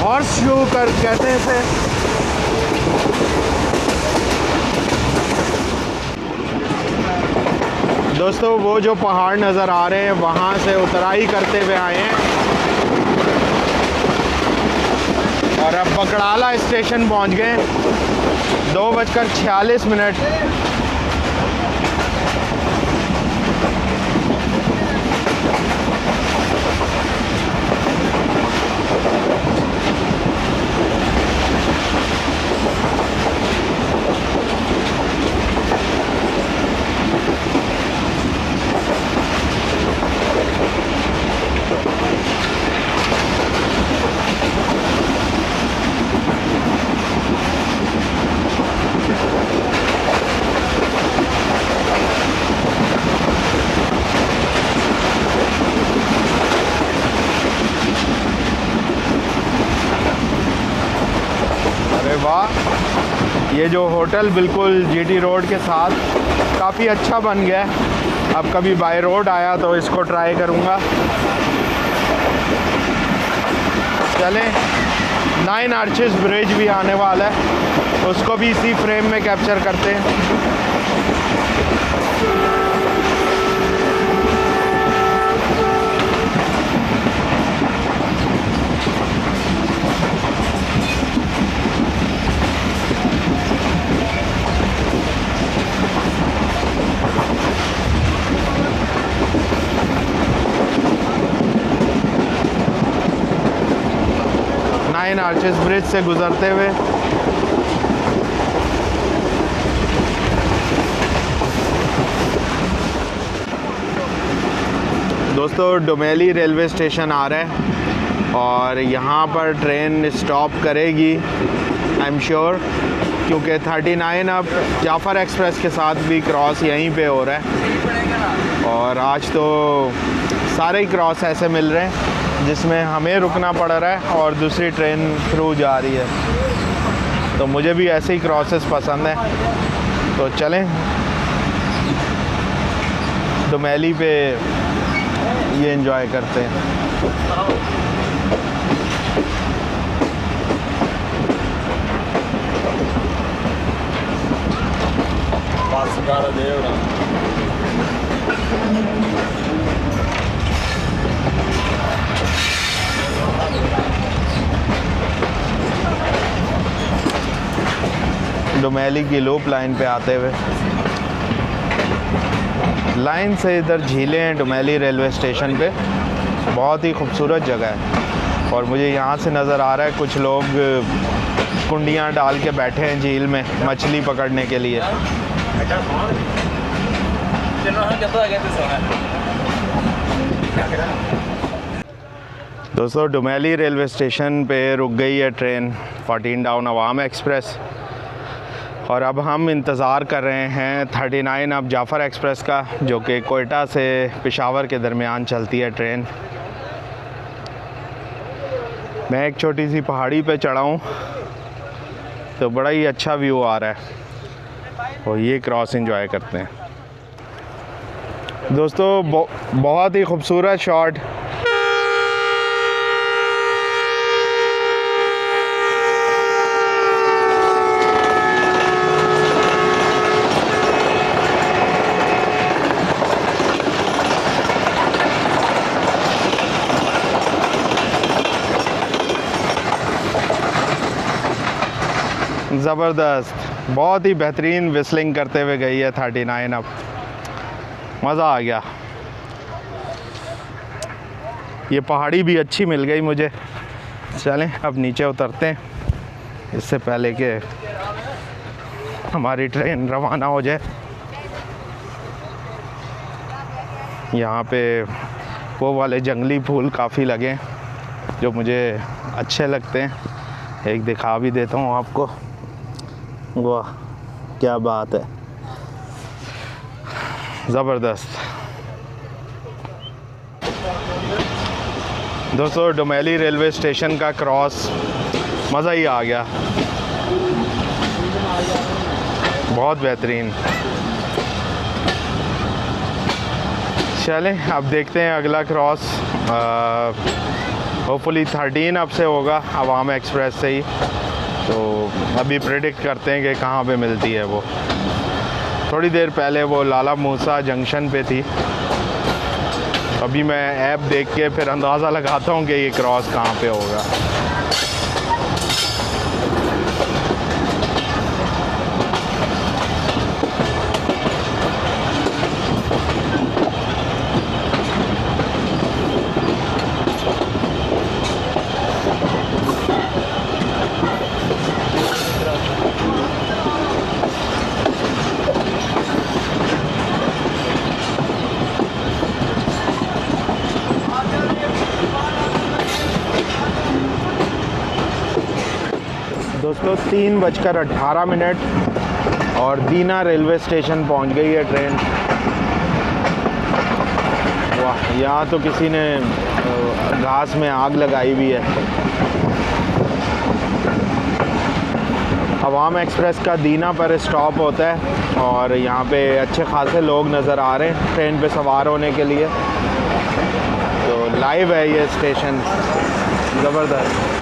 हॉर्स शू कर कहते हैं इसे। दोस्तों वो जो पहाड़ नज़र आ रहे हैं वहाँ से उतराई करते हुए आए हैं, और अब बकड़ाला स्टेशन पहुँच गए। 2:46। वाह, ये जो होटल बिल्कुल जीटी रोड के साथ काफ़ी अच्छा बन गया है। अब कभी बाय रोड आया तो इसको ट्राई करूँगा। चलें, 9 आर्चेस ब्रिज भी आने वाला है, उसको भी इसी फ्रेम में कैप्चर करते हैं। आर्चेस ब्रिज से गुजरते हुए दोस्तों डोमेली रेलवे स्टेशन आ रहा है और यहाँ पर ट्रेन स्टॉप करेगी आई एम श्योर। क्योंकि 39 अब जाफ़र एक्सप्रेस के साथ भी क्रॉस यहीं पे हो रहा है। और आज तो सारे ही क्रॉस ऐसे मिल रहे हैं जिसमें हमें रुकना पड़ रहा है और दूसरी ट्रेन थ्रू जा रही है। तो मुझे भी ऐसे ही क्रॉसेस पसंद हैं, तो चलें दुमैली पे ये एंजॉय करते हैं। दुमैली की लूप लाइन पे आते हुए लाइन से इधर झीलें हैं दुमैली रेलवे स्टेशन पे। बहुत ही खूबसूरत जगह है और मुझे यहाँ से नज़र आ रहा है कुछ लोग कुंडियाँ डाल के बैठे हैं झील में मछली पकड़ने के लिए। दोस्तों दुमैली रेलवे स्टेशन पे रुक गई है ट्रेन 14 डाउन अवाम एक्सप्रेस और अब हम इंतज़ार कर रहे हैं 39 अब जाफ़र एक्सप्रेस का, जो कि कोयटा से पेशावर के दरमियान चलती है ट्रेन। मैं एक छोटी सी पहाड़ी पे चढ़ा हूँ तो बड़ा ही अच्छा व्यू आ रहा है और ये क्रॉस एंजॉय करते हैं। दोस्तों बहुत ही खूबसूरत शॉट। ज़बरदस्त, बहुत ही बेहतरीन विस्लिंग करते हुए गई है 39 अब। मज़ा आ गया। ये पहाड़ी भी अच्छी मिल गई मुझे। चलें अब नीचे उतरते हैं इससे पहले कि हमारी ट्रेन रवाना हो जाए। यहाँ पे वो वाले जंगली फूल काफ़ी लगे हैं जो मुझे अच्छे लगते हैं। एक दिखा भी देता हूँ आपको। वाह क्या बात है, ज़बरदस्त। दोस्तों दुमैली रेलवे स्टेशन का क्रॉस मज़ा ही आ गया, बहुत बेहतरीन। चलें अब देखते हैं अगला क्रॉस होपफुली 13 अब से होगा अवाम एक्सप्रेस से ही। तो अभी प्रेडिक्ट करते हैं कि कहाँ पे मिलती है वो। थोड़ी देर पहले वो लाला मूसा जंक्शन पे थी। अभी मैं ऐप देख के फिर अंदाज़ा लगाता हूँ कि ये क्रॉस कहाँ पे होगा। दोस्तों 3:18 और दीना रेलवे स्टेशन पहुंच गई है ट्रेन। वाह, यहाँ तो किसी ने घास में आग लगाई हुई है। अवाम एक्सप्रेस का दीना पर स्टॉप होता है और यहाँ पे अच्छे खासे लोग नज़र आ रहे हैं ट्रेन पे सवार होने के लिए। तो लाइव है ये स्टेशन, ज़बरदस्त।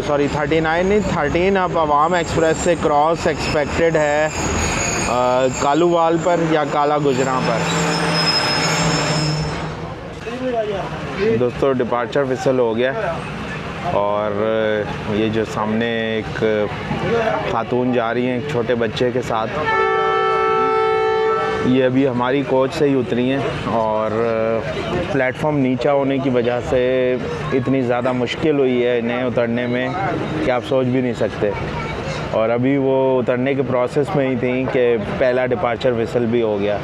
सॉरी 39 नहीं 13 अब अवाम एक्सप्रेस से क्रॉस एक्सपेक्टेड है कालूवाल पर या काला गुजरा पर। दोस्तों डिपार्चर विसल हो गया और ये जो सामने एक खातून जा रही हैं एक छोटे बच्चे के साथ, ये अभी हमारी कोच से ही उतरी हैं और प्लेटफॉर्म नीचा होने की वजह से इतनी ज़्यादा मुश्किल हुई है इन्हें उतरने में कि आप सोच भी नहीं सकते। और अभी वो उतरने के प्रोसेस में ही थी कि पहला डिपार्चर विसल भी हो गया।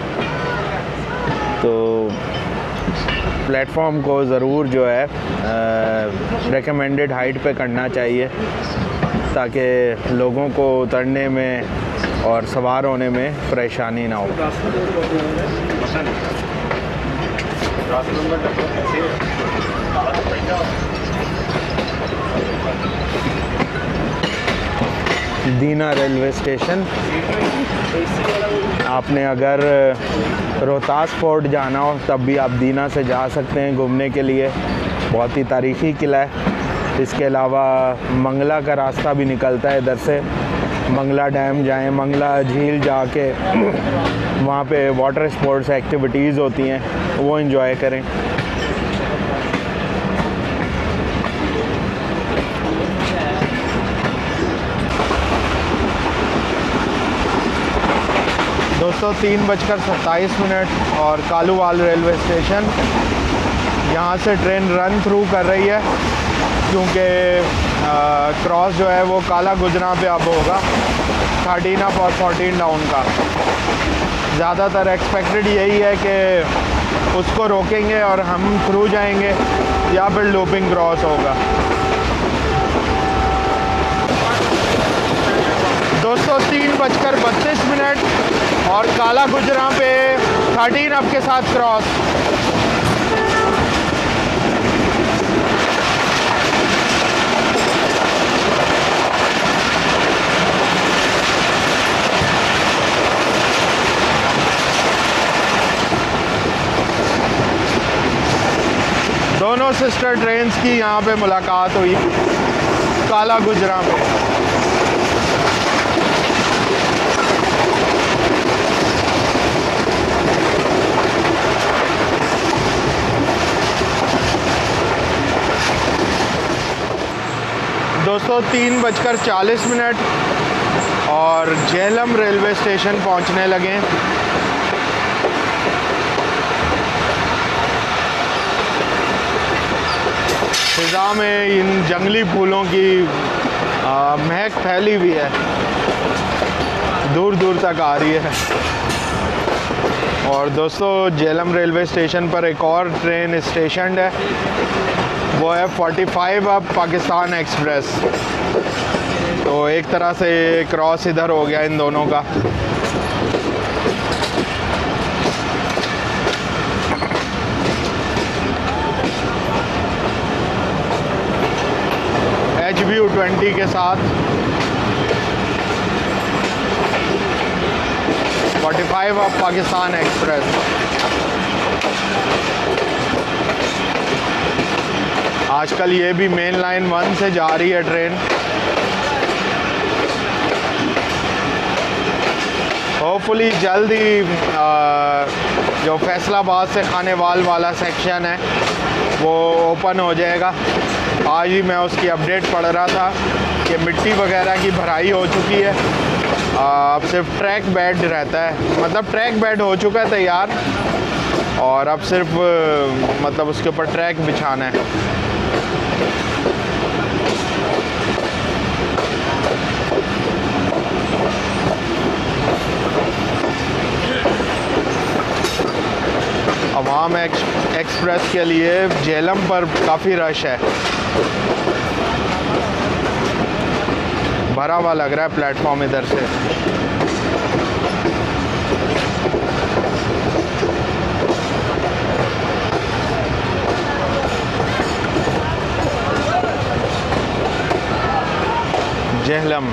तो प्लेटफॉर्म को ज़रूर जो है रेकमेंडेड हाइट पे करना चाहिए ताकि लोगों को उतरने में और सवार होने में परेशानी ना हो। दीना रेलवे स्टेशन। आपने अगर रोहतास फोर्ट जाना हो तब भी आप दीना से जा सकते हैं घूमने के लिए, बहुत ही तारीख़ी किला है। इसके अलावा मंगला का रास्ता भी निकलता है इधर से। मंगला डैम जाएं, मंगला झील जाके वहाँ पे वाटर स्पोर्ट्स एक्टिविटीज़ होती हैं, वो एंजॉय करें। दोस्तों 3:27 और कालूवाल रेलवे स्टेशन, यहाँ से ट्रेन रन थ्रू कर रही है क्योंकि क्रॉस जो है वो काला गुजरा पे अब होगा 13 अप और 14 डाउन का। ज़्यादातर एक्सपेक्टेड यही है कि उसको रोकेंगे और हम थ्रू जाएंगे या फिर लूपिंग क्रॉस होगा। दोस्तों 3:32 और काला गुजरा पे 13 अप के साथ क्रॉस। दोनों सिस्टर ट्रेन्स की यहाँ पे मुलाकात हुई काला गुजरा में। दोस्तों 3:40 और झेलम रेलवे स्टेशन पहुँचने लगे। फिज़ा में इन जंगली फूलों की महक फैली हुई है, दूर दूर तक आ रही है। और दोस्तों झेलम रेलवे स्टेशन पर एक और ट्रेन स्टेशन है, वो है 45 अप पाकिस्तान एक्सप्रेस। तो एक तरह से क्रॉस इधर हो गया इन दोनों का। HBU20 के साथ 45 अप पाकिस्तान एक्सप्रेस। आजकल ये भी मेन लाइन 1 से जा रही है ट्रेन। होपफुली जल्द ही जो फैसलाबाद से खानेवाल वाला सेक्शन है वो ओपन हो जाएगा। आज ही मैं उसकी अपडेट पढ़ रहा था कि मिट्टी वगैरह की भराई हो चुकी है। अब सिर्फ ट्रैक बेड रहता है, मतलब ट्रैक बेड हो चुका है तैयार और अब सिर्फ मतलब उसके ऊपर ट्रैक बिछाना है। अवाम एक्सप्रेस के लिए झेलम पर काफ़ी रश है, भरा हुआ लग रहा है प्लेटफॉर्म इधर से। झेलम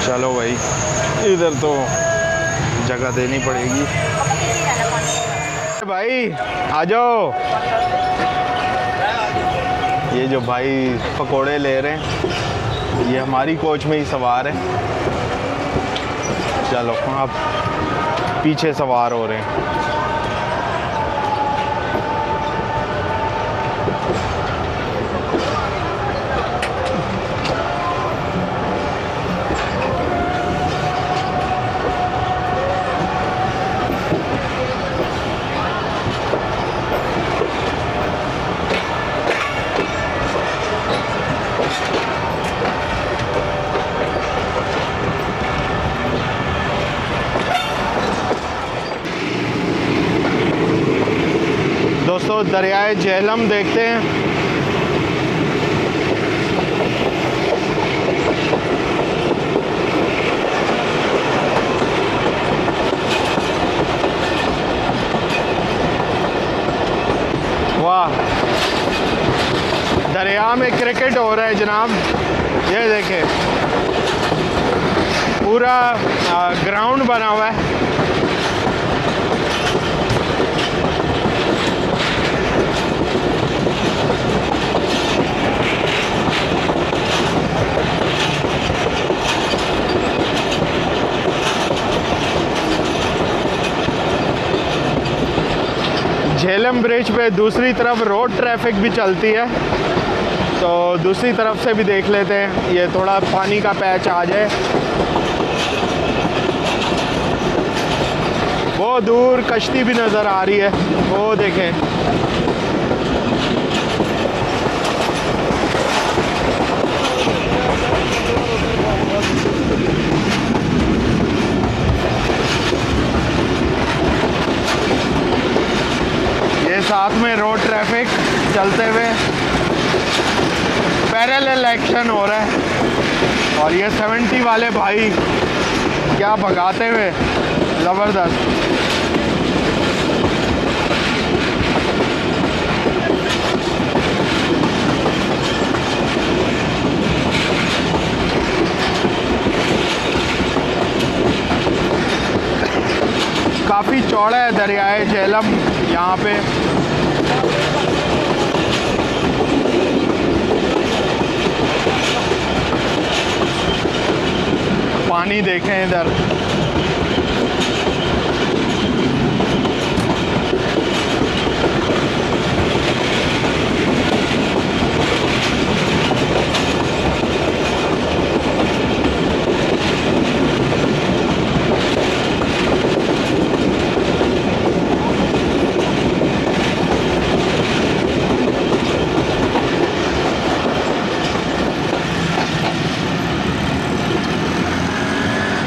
चलो भाई, इधर तो जगह देनी पड़ेगी। भाई आ जाओ। ये जो भाई पकोड़े ले रहे हैं ये हमारी कोच में ही सवार है। चलो आप पीछे सवार हो रहे हैं। दोस्तों दरियाए झेलम देखते हैं। वाह, दरिया में क्रिकेट हो रहा है जनाब। ये देखें, पूरा ग्राउंड बना हुआ है। झेलम ब्रिज पे दूसरी तरफ रोड ट्रैफिक भी चलती है, तो दूसरी तरफ से भी देख लेते हैं। ये थोड़ा पानी का पैच आ जाए। वो दूर कश्ती भी नज़र आ रही है, वो देखें। ये साथ में रोड ट्रैफिक चलते हुए पैरेलल एक्शन हो रहा है, और ये 70 वाले भाई क्या भगाते हुए, ज़बरदस्त। काफ़ी चौड़ा है दरियाए झेलम यहाँ पे। पानी देखें इधर,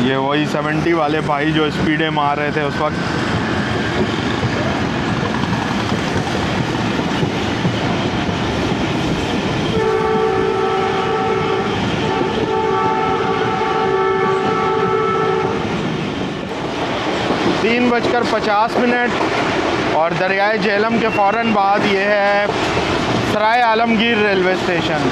ये वही 70 वाले भाई जो स्पीडें मार रहे थे उस वक्त। तीन 3:50 और दरियाए झेलम के फ़ौरन बाद ये है सराय आलमगीर रेलवे स्टेशन।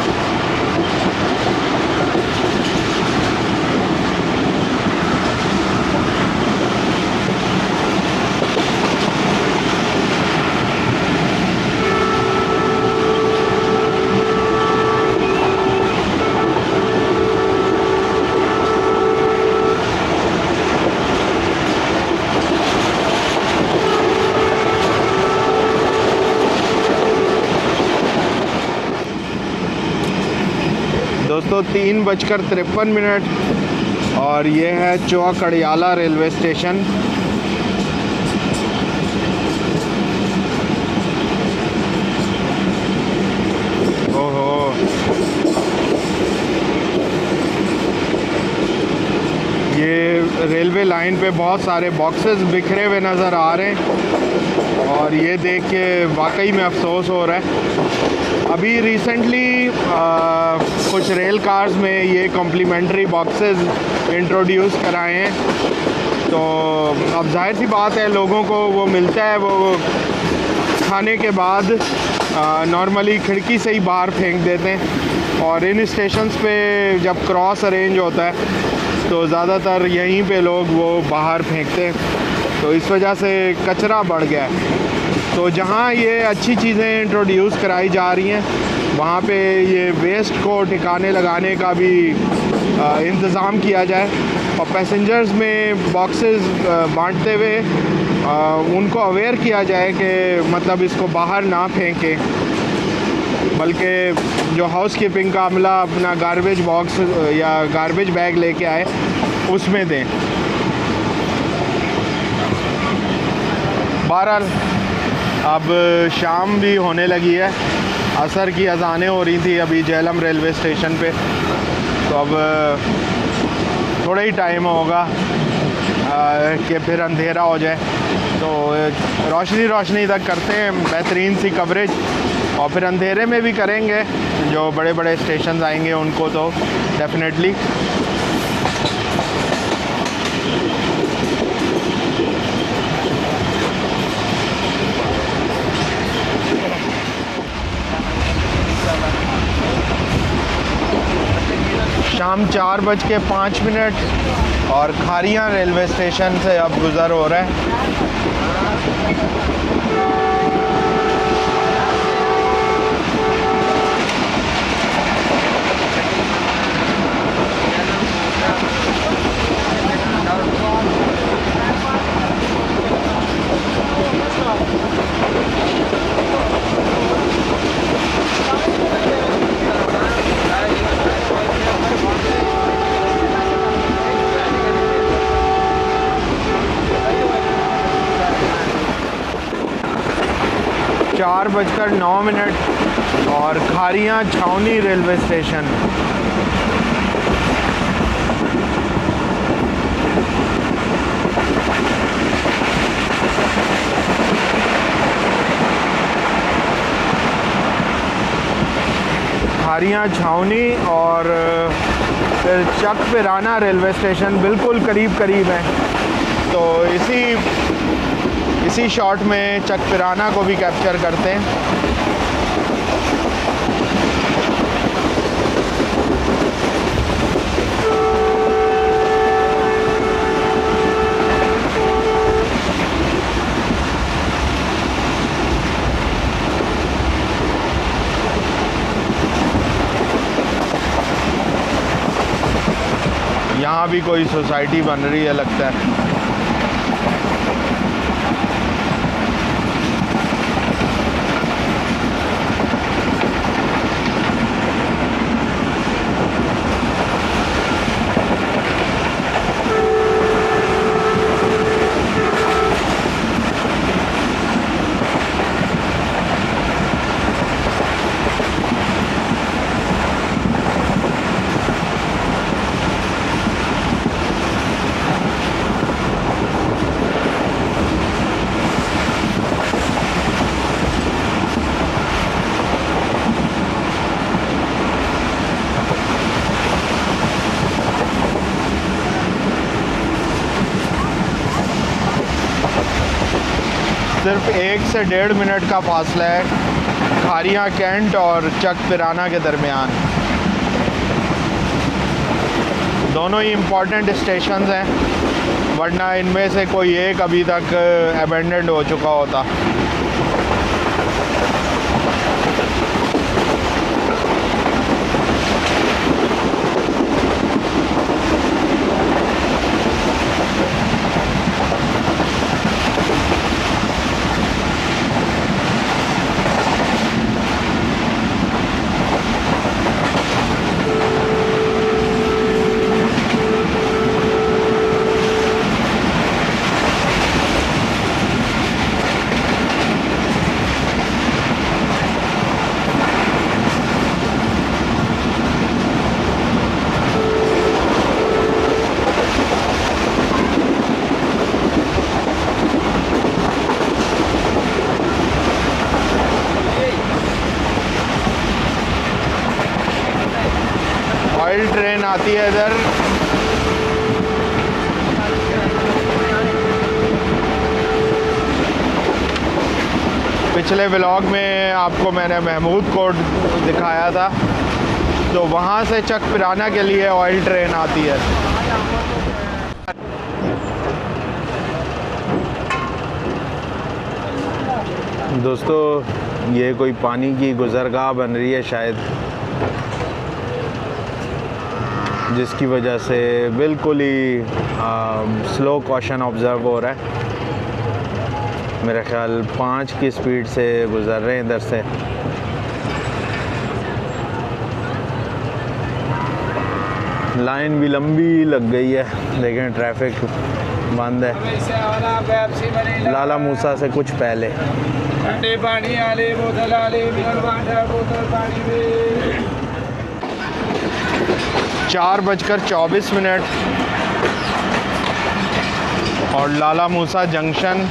दोस्तों 3:53 और ये है चौक अड़ियाला रेलवे स्टेशन। ओहो, ये रेलवे लाइन पे बहुत सारे बॉक्सेस बिखरे हुए नज़र आ रहे हैं, और ये देख के वाकई में अफसोस हो रहा है। अभी रिसेंटली कुछ रेल कार्स में ये कॉम्प्लीमेंट्री बॉक्सेस इंट्रोड्यूस कराए हैं, तो अब जाहिर सी बात है लोगों को वो मिलता है, वो खाने के बाद नॉर्मली खिड़की से ही बाहर फेंक देते हैं। और इन स्टेशंस पे जब क्रॉस अरेंज होता है तो ज़्यादातर यहीं पे लोग वो बाहर फेंकते हैं, तो इस वजह से कचरा बढ़ गया है। तो जहाँ ये अच्छी चीज़ें इंट्रोड्यूस कराई जा रही हैं वहाँ पे ये वेस्ट को ठिकाने लगाने का भी इंतज़ाम किया जाए, और पैसेंजर्स में बॉक्सेस बांटते हुए उनको अवेयर किया जाए कि मतलब इसको बाहर ना फेंकें, बल्कि जो हाउस कीपिंग का अमला अपना गार्बेज बॉक्स या गार्बेज बैग लेके आए उसमें दें। बहरहाल अब शाम भी होने लगी है, असर की अज़ानें हो रही थी अभी झेलम रेलवे स्टेशन पे, तो अब थोड़ा ही टाइम होगा कि फिर अंधेरा हो जाए। तो रोशनी रोशनी तक करते हैं बेहतरीन सी कवरेज, और फिर अंधेरे में भी करेंगे जो बड़े बड़े स्टेशन आएंगे उनको तो डेफिनेटली। शाम 4:05 और खारियां रेलवे स्टेशन से अब गुज़र हो रहा है। चार 4:09 और खारियां छावनी रेलवे स्टेशन। खारियां छावनी और फिर चक पिराना रेलवे स्टेशन बिल्कुल करीब करीब है। तो इसी शॉट में चक पिराना को भी कैप्चर करते हैं। यहाँ भी कोई सोसाइटी बन रही है लगता है। सिर्फ 1 से 1.5 मिनट का फासला है खारियां कैंट और चक पिराना के दरमियान। दोनों ही इम्पोर्टेंट स्टेशंस हैं, वरना इनमें से कोई एक अभी तक अबेंडन्ड हो चुका होता। ऑयल ट्रेन आती है इधर। पिछले व्लॉग में आपको मैंने महमूद कोट दिखाया था, तो वहाँ से चक पिराना के लिए ऑयल ट्रेन आती है। दोस्तों ये कोई पानी की गुज़रगाह बन रही है शायद, जिसकी वजह से बिल्कुल ही स्लो कॉशन ऑब्ज़र्व हो रहा है। मेरा ख्याल 5 की स्पीड से गुज़र रहे हैं इधर से। लाइन भी लंबी लग गई है, देखें ट्रैफिक बंद है लाला मूसा से कुछ पहले। 4:24 और लाला मूसा जंक्शन,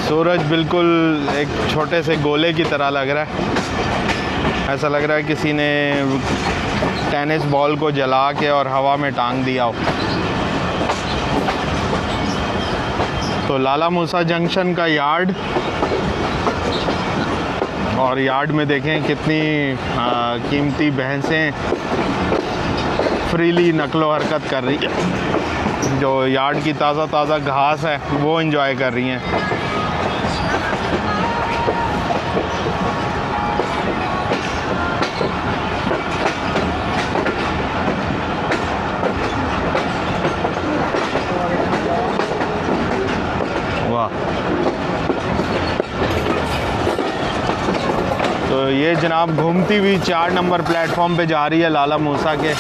सूरज बिल्कुल एक छोटे से गोले की तरह लग रहा है। ऐसा लग रहा है किसी ने टेनिस बॉल को जला के और हवा में टांग दिया हो। तो लाला मूसा जंक्शन का यार्ड, और यार्ड में देखें कितनी कीमती भैंसें फ्रीली नकलो हरकत कर रही है। जो यार्ड की ताज़ा घास है वो एंजॉय कर रही हैं। तो ये जनाब घूमती हुई 4 नंबर प्लेटफॉर्म पे जा रही है, लाला मूसा के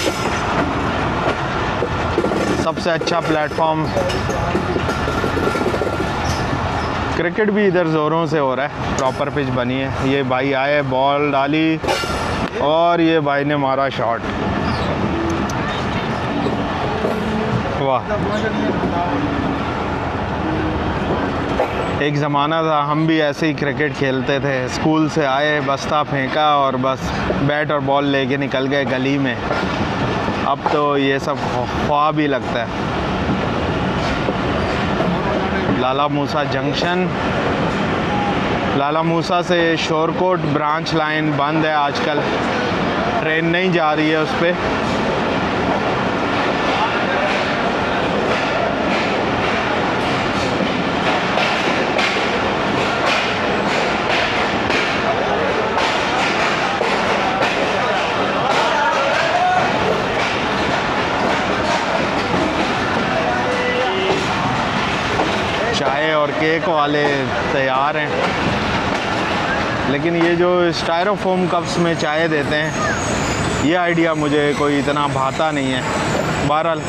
सबसे अच्छा प्लेटफॉर्म। क्रिकेट भी इधर ज़ोरों से हो रहा है, प्रॉपर पिच बनी है। ये भाई आए, बॉल डाली और ये भाई ने मारा शॉट। वाह, एक ज़माना था हम भी ऐसे ही क्रिकेट खेलते थे। स्कूल से आए, बस्ता फेंका और बस बैट और बॉल लेके निकल गए गली में। अब तो ये सब ख्वाब ही लगता है। लाला मूसा जंक्शन, लाला मूसा से शोरकोट ब्रांच लाइन बंद है आजकल, ट्रेन नहीं जा रही है उस पर। चाय और केक वाले तैयार हैं, लेकिन ये जो स्टायरोफोम कप्स में चाय देते हैं, ये आइडिया मुझे कोई इतना भाता नहीं है। बहरहाल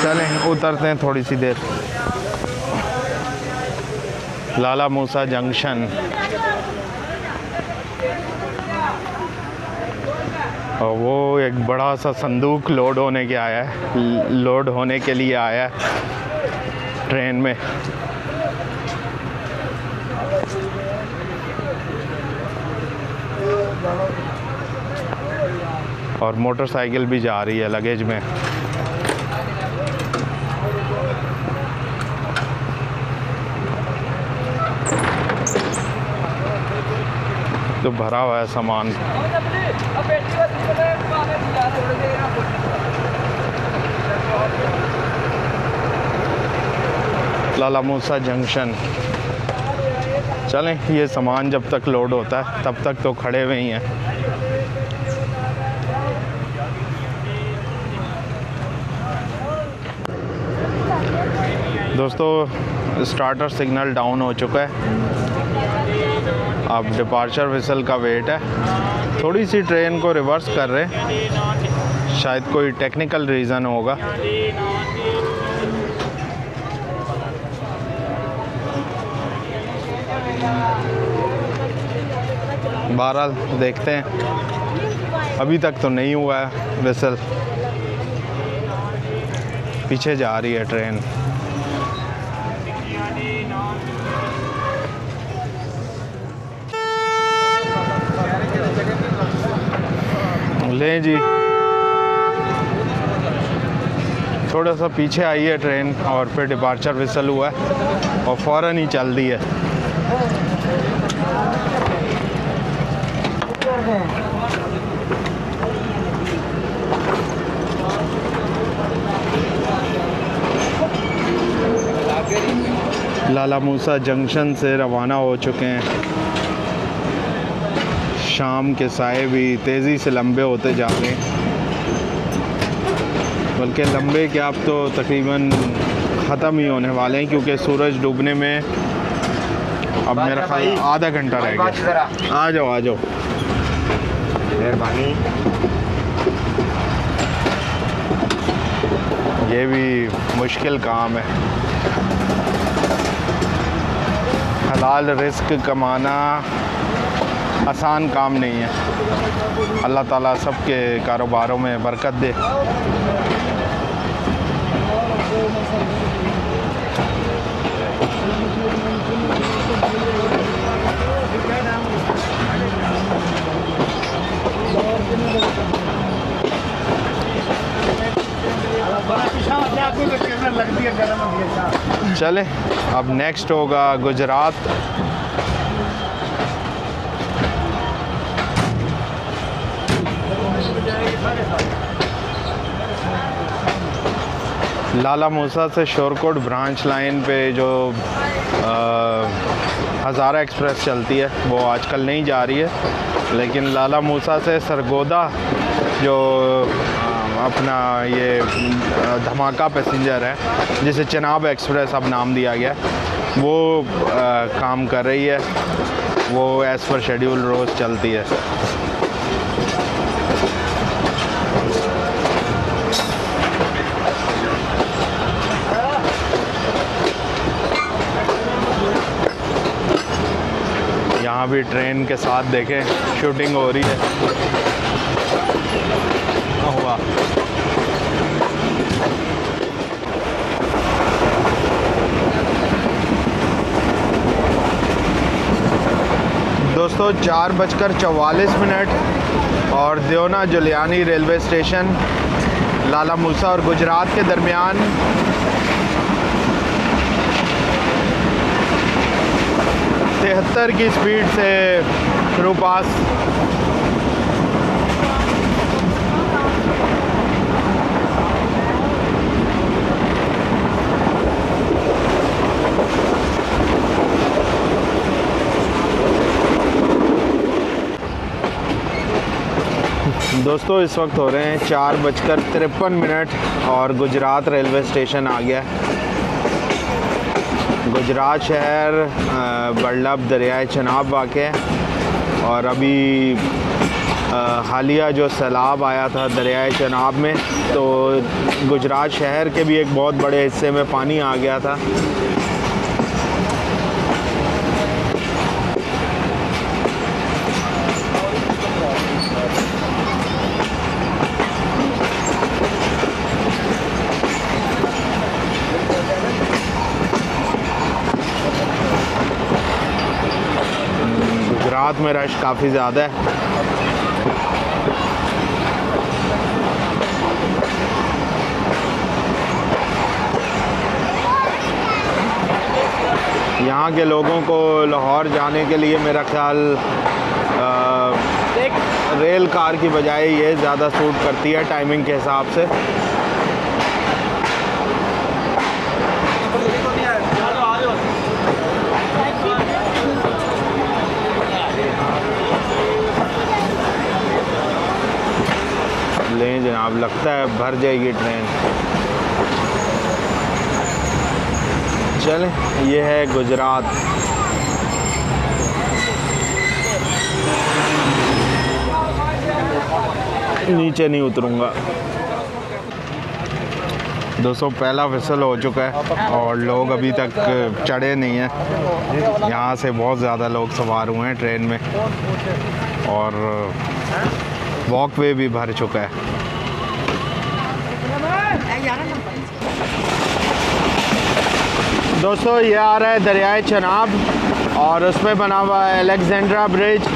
चलें उतरते हैं थोड़ी सी देर। लाला मूसा जंक्शन, और वो एक बड़ा सा संदूक लोड होने के लिए आया है ट्रेन में। और मोटरसाइकिल भी जा रही है लगेज में। तो भरा हुआ है सामान। लाला मूसा जंक्शन, चलें ये सामान जब तक लोड होता है तब तक तो खड़े हुए ही हैं। दोस्तों स्टार्टर सिग्नल डाउन हो चुका है, अब डिपार्चर विसल का वेट है। थोड़ी सी ट्रेन को रिवर्स कर रहे हैं, शायद कोई टेक्निकल रीज़न होगा। बहरहाल देखते हैं, अभी तक तो नहीं हुआ है विसल। पीछे जा रही है ट्रेन। लें जी, थोड़ा सा पीछे आई है ट्रेन और फिर डिपार्चर विसल हुआ है और फ़ौरन ही चल दी है। लाला मूसा जंक्शन से रवाना हो चुके हैं। शाम के साए भी तेज़ी से लंबे होते जा रहे हैं, बल्कि लंबे क्या, अब तो तकरीबन ख़त्म ही होने वाले हैं, क्योंकि सूरज डूबने में अब मेरा ख्याल आधा घंटा रह गया। आ जाओ मेहरबानी। ये भी मुश्किल काम है, हलाल रिस्क कमाना आसान काम नहीं है। अल्लाह ताला सबके कारोबारों में बरकत दे। चले अब नेक्स्ट होगा गुजरात। लाला मूसा से शोरकोट ब्रांच लाइन पे जो हज़ारा एक्सप्रेस चलती है वो आजकल नहीं जा रही है, लेकिन लाला मूसा से सरगोदा जो अपना ये धमाका पैसेंजर है जिसे चनाब एक्सप्रेस अब नाम दिया गया, वो काम कर रही है। वो एज़ पर शेड्यूल रोज़ चलती है। यहाँ भी ट्रेन के साथ देखें शूटिंग हो रही है। हुआ दोस्तों 4:44 और देवना जुलियानी रेलवे स्टेशन लाला मूसा और गुजरात के दरमियान 73 की स्पीड से थ्रू पास। दोस्तों इस वक्त हो रहे हैं 4:53 और गुजरात रेलवे स्टेशन आ गया। गुजरात शहर बड़लब दरियाए चनाब वाक़ है और अभी हालिया जो सैलाब आया था दरियाए चनाब में, तो गुजरात शहर के भी एक बहुत बड़े हिस्से में पानी आ गया था। गुजरात में रश काफ़ी ज़्यादा है। यहाँ के लोगों को लाहौर जाने के लिए मेरा ख्याल रेल कार की बजाय ये ज़्यादा सूट करती है टाइमिंग के हिसाब से। लें जनाब, लगता है भर जाएगी ट्रेन। चलें, ये है गुजरात। नीचे नहीं उतरूंगा। दोस्तों पहला विसल हो चुका है और लोग अभी तक चढ़े नहीं हैं। यहाँ से बहुत ज़्यादा लोग सवार हुए हैं ट्रेन में और वॉकवे भी भर चुका है। दोस्तों ये आ रहा है दरियाए चनाब और उसमें बना हुआ है अलेक्जेंड्रा ब्रिज।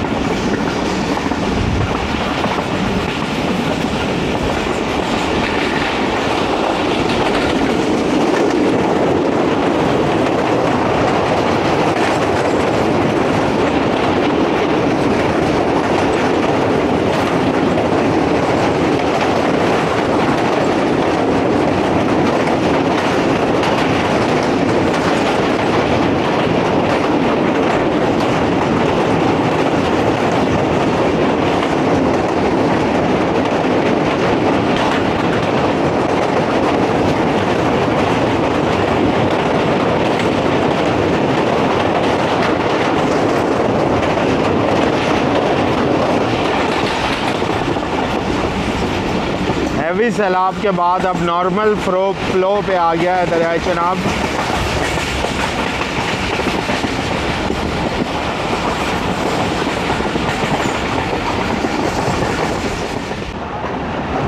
हैवी सैलाब के बाद अब नॉर्मल फ्लो पे आ गया है दरियाए चनाब।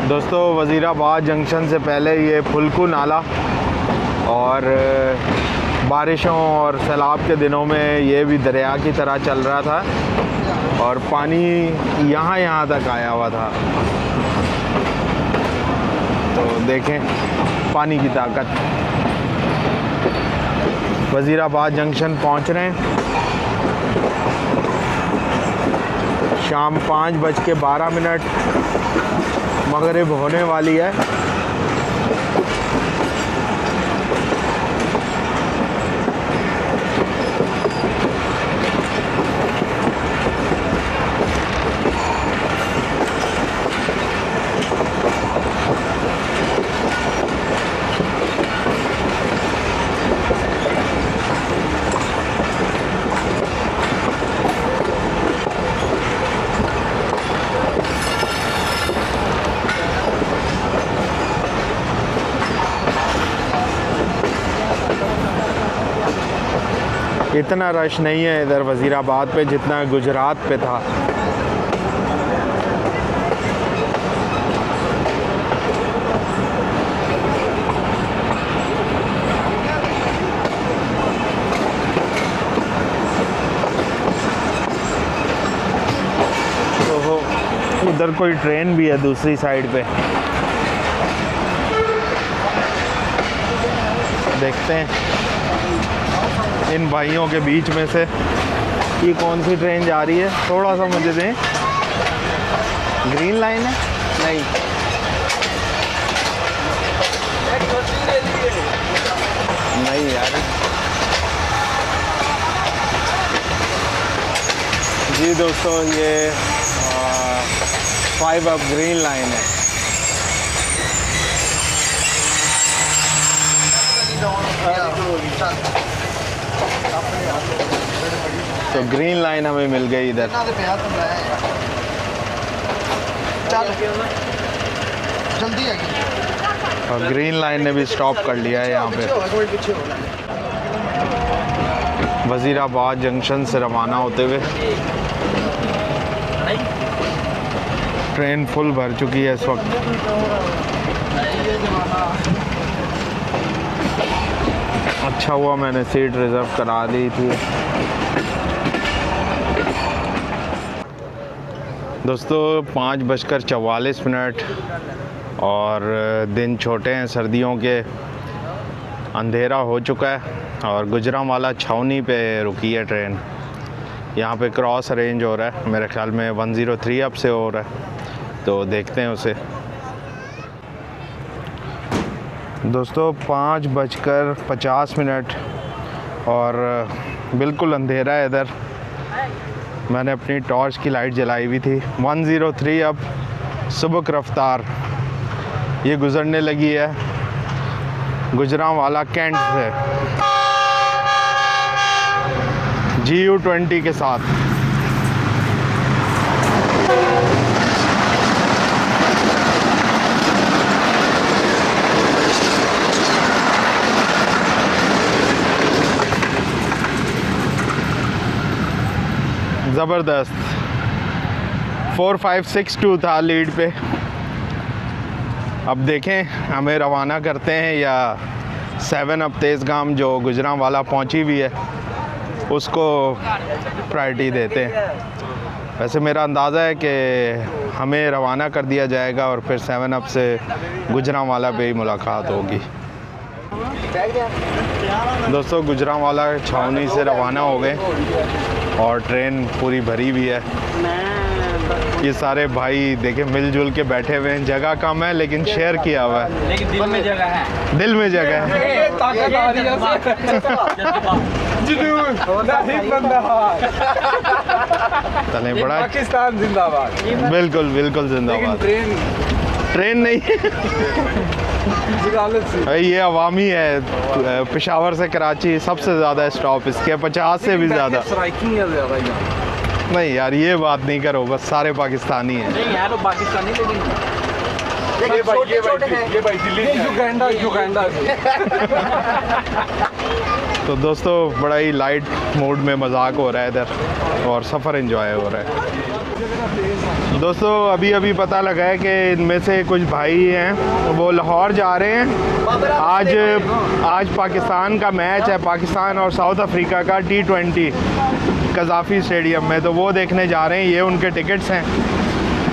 दोस्तों वज़ीराबाद जंक्शन से पहले ये फुल्कू नाला और बारिशों और सैलाब के दिनों में ये भी दरिया की तरह चल रहा था और पानी यहाँ तक आया हुआ था। तो देखें पानी की ताकत। वज़ीराबाद जंक्शन पहुंच रहे हैं। शाम 5:12 मगरिब होने वाली है। इतना रश नहीं है इधर वज़ीराबाद पे जितना गुजरात पे था। ओहो, उधर कोई ट्रेन भी है दूसरी साइड पे, देखते हैं इन भाइयों के बीच में से ये कौन सी ट्रेन जा रही है। थोड़ा सा मुझे दें। ग्रीन लाइन है? नहीं, नहीं यार। जी दोस्तों, ये 5 अप ग्रीन लाइन है। तो ग्रीन लाइन हमें मिल गई इधर। जल्दी है और ग्रीन लाइन ने भी स्टॉप कर लिया है यहाँ पे। वज़ीराबाद जंक्शन से रवाना होते हुए ट्रेन फुल भर चुकी है इस वक्त। अच्छा हुआ मैंने सीट रिज़र्व करा ली थी। दोस्तों 5:44 और दिन छोटे हैं, सर्दियों के, अंधेरा हो चुका है और गुजरांवाला छावनी पे रुकी है ट्रेन। यहाँ पे क्रॉस अरेंज हो रहा है, मेरे ख्याल में 103 अप से हो रहा है, तो देखते हैं उसे। दोस्तों 5:50 और बिल्कुल अंधेरा है इधर। मैंने अपनी टॉर्च की लाइट जलाई हुई थी। 103 अब सुबह रफ्तार ये गुज़रने लगी है गुजरांवाला कैंट से GU20 के साथ। ज़बरदस्त 4562 था लीड पे। अब देखें हमें रवाना करते हैं या 7 अप तेज़गाम जो गुजरांवाला पहुंची हुई है उसको प्रायोरिटी देते हैं। वैसे मेरा अंदाज़ा है कि हमें रवाना कर दिया जाएगा और फिर 7 अप से गुजरांवाला पे ही मुलाकात होगी। दोस्तों गुजरांवाला छावनी से रवाना हो गए और ट्रेन पूरी भरी हुई है। ये सारे भाई देखे मिलजुल के बैठे हुए हैं। जगह कम है लेकिन शेयर किया हुआ है, लेकिन दिल में जगह है। दिल में जगह है। चलें बड़ा पाकिस्तान जिंदाबाद। बिल्कुल बिल्कुल जिंदाबाद। ट्रेन नहीं भाई, ये अवामी है। पेशावर से कराची सबसे ज़्यादा स्टॉप इसके, 50 से भी ज़्यादा। नहीं यार ये बात नहीं करो, बस सारे पाकिस्तानी हैं। नहीं यार वो पाकिस्तानी, लेकिन ये भाई दिल्ली युगांडा तो दोस्तों बड़ा ही लाइट मूड में मजाक हो रहा है इधर और सफ़र एंजॉय हो रहा है। दोस्तों अभी अभी पता लगा है कि इनमें से कुछ भाई हैं वो लाहौर जा रहे हैं। आज पाकिस्तान का मैच है, पाकिस्तान और साउथ अफ्रीका का T20 कज़ाफ़ी स्टेडियम में, तो वो देखने जा रहे हैं। ये उनके टिकट्स हैं।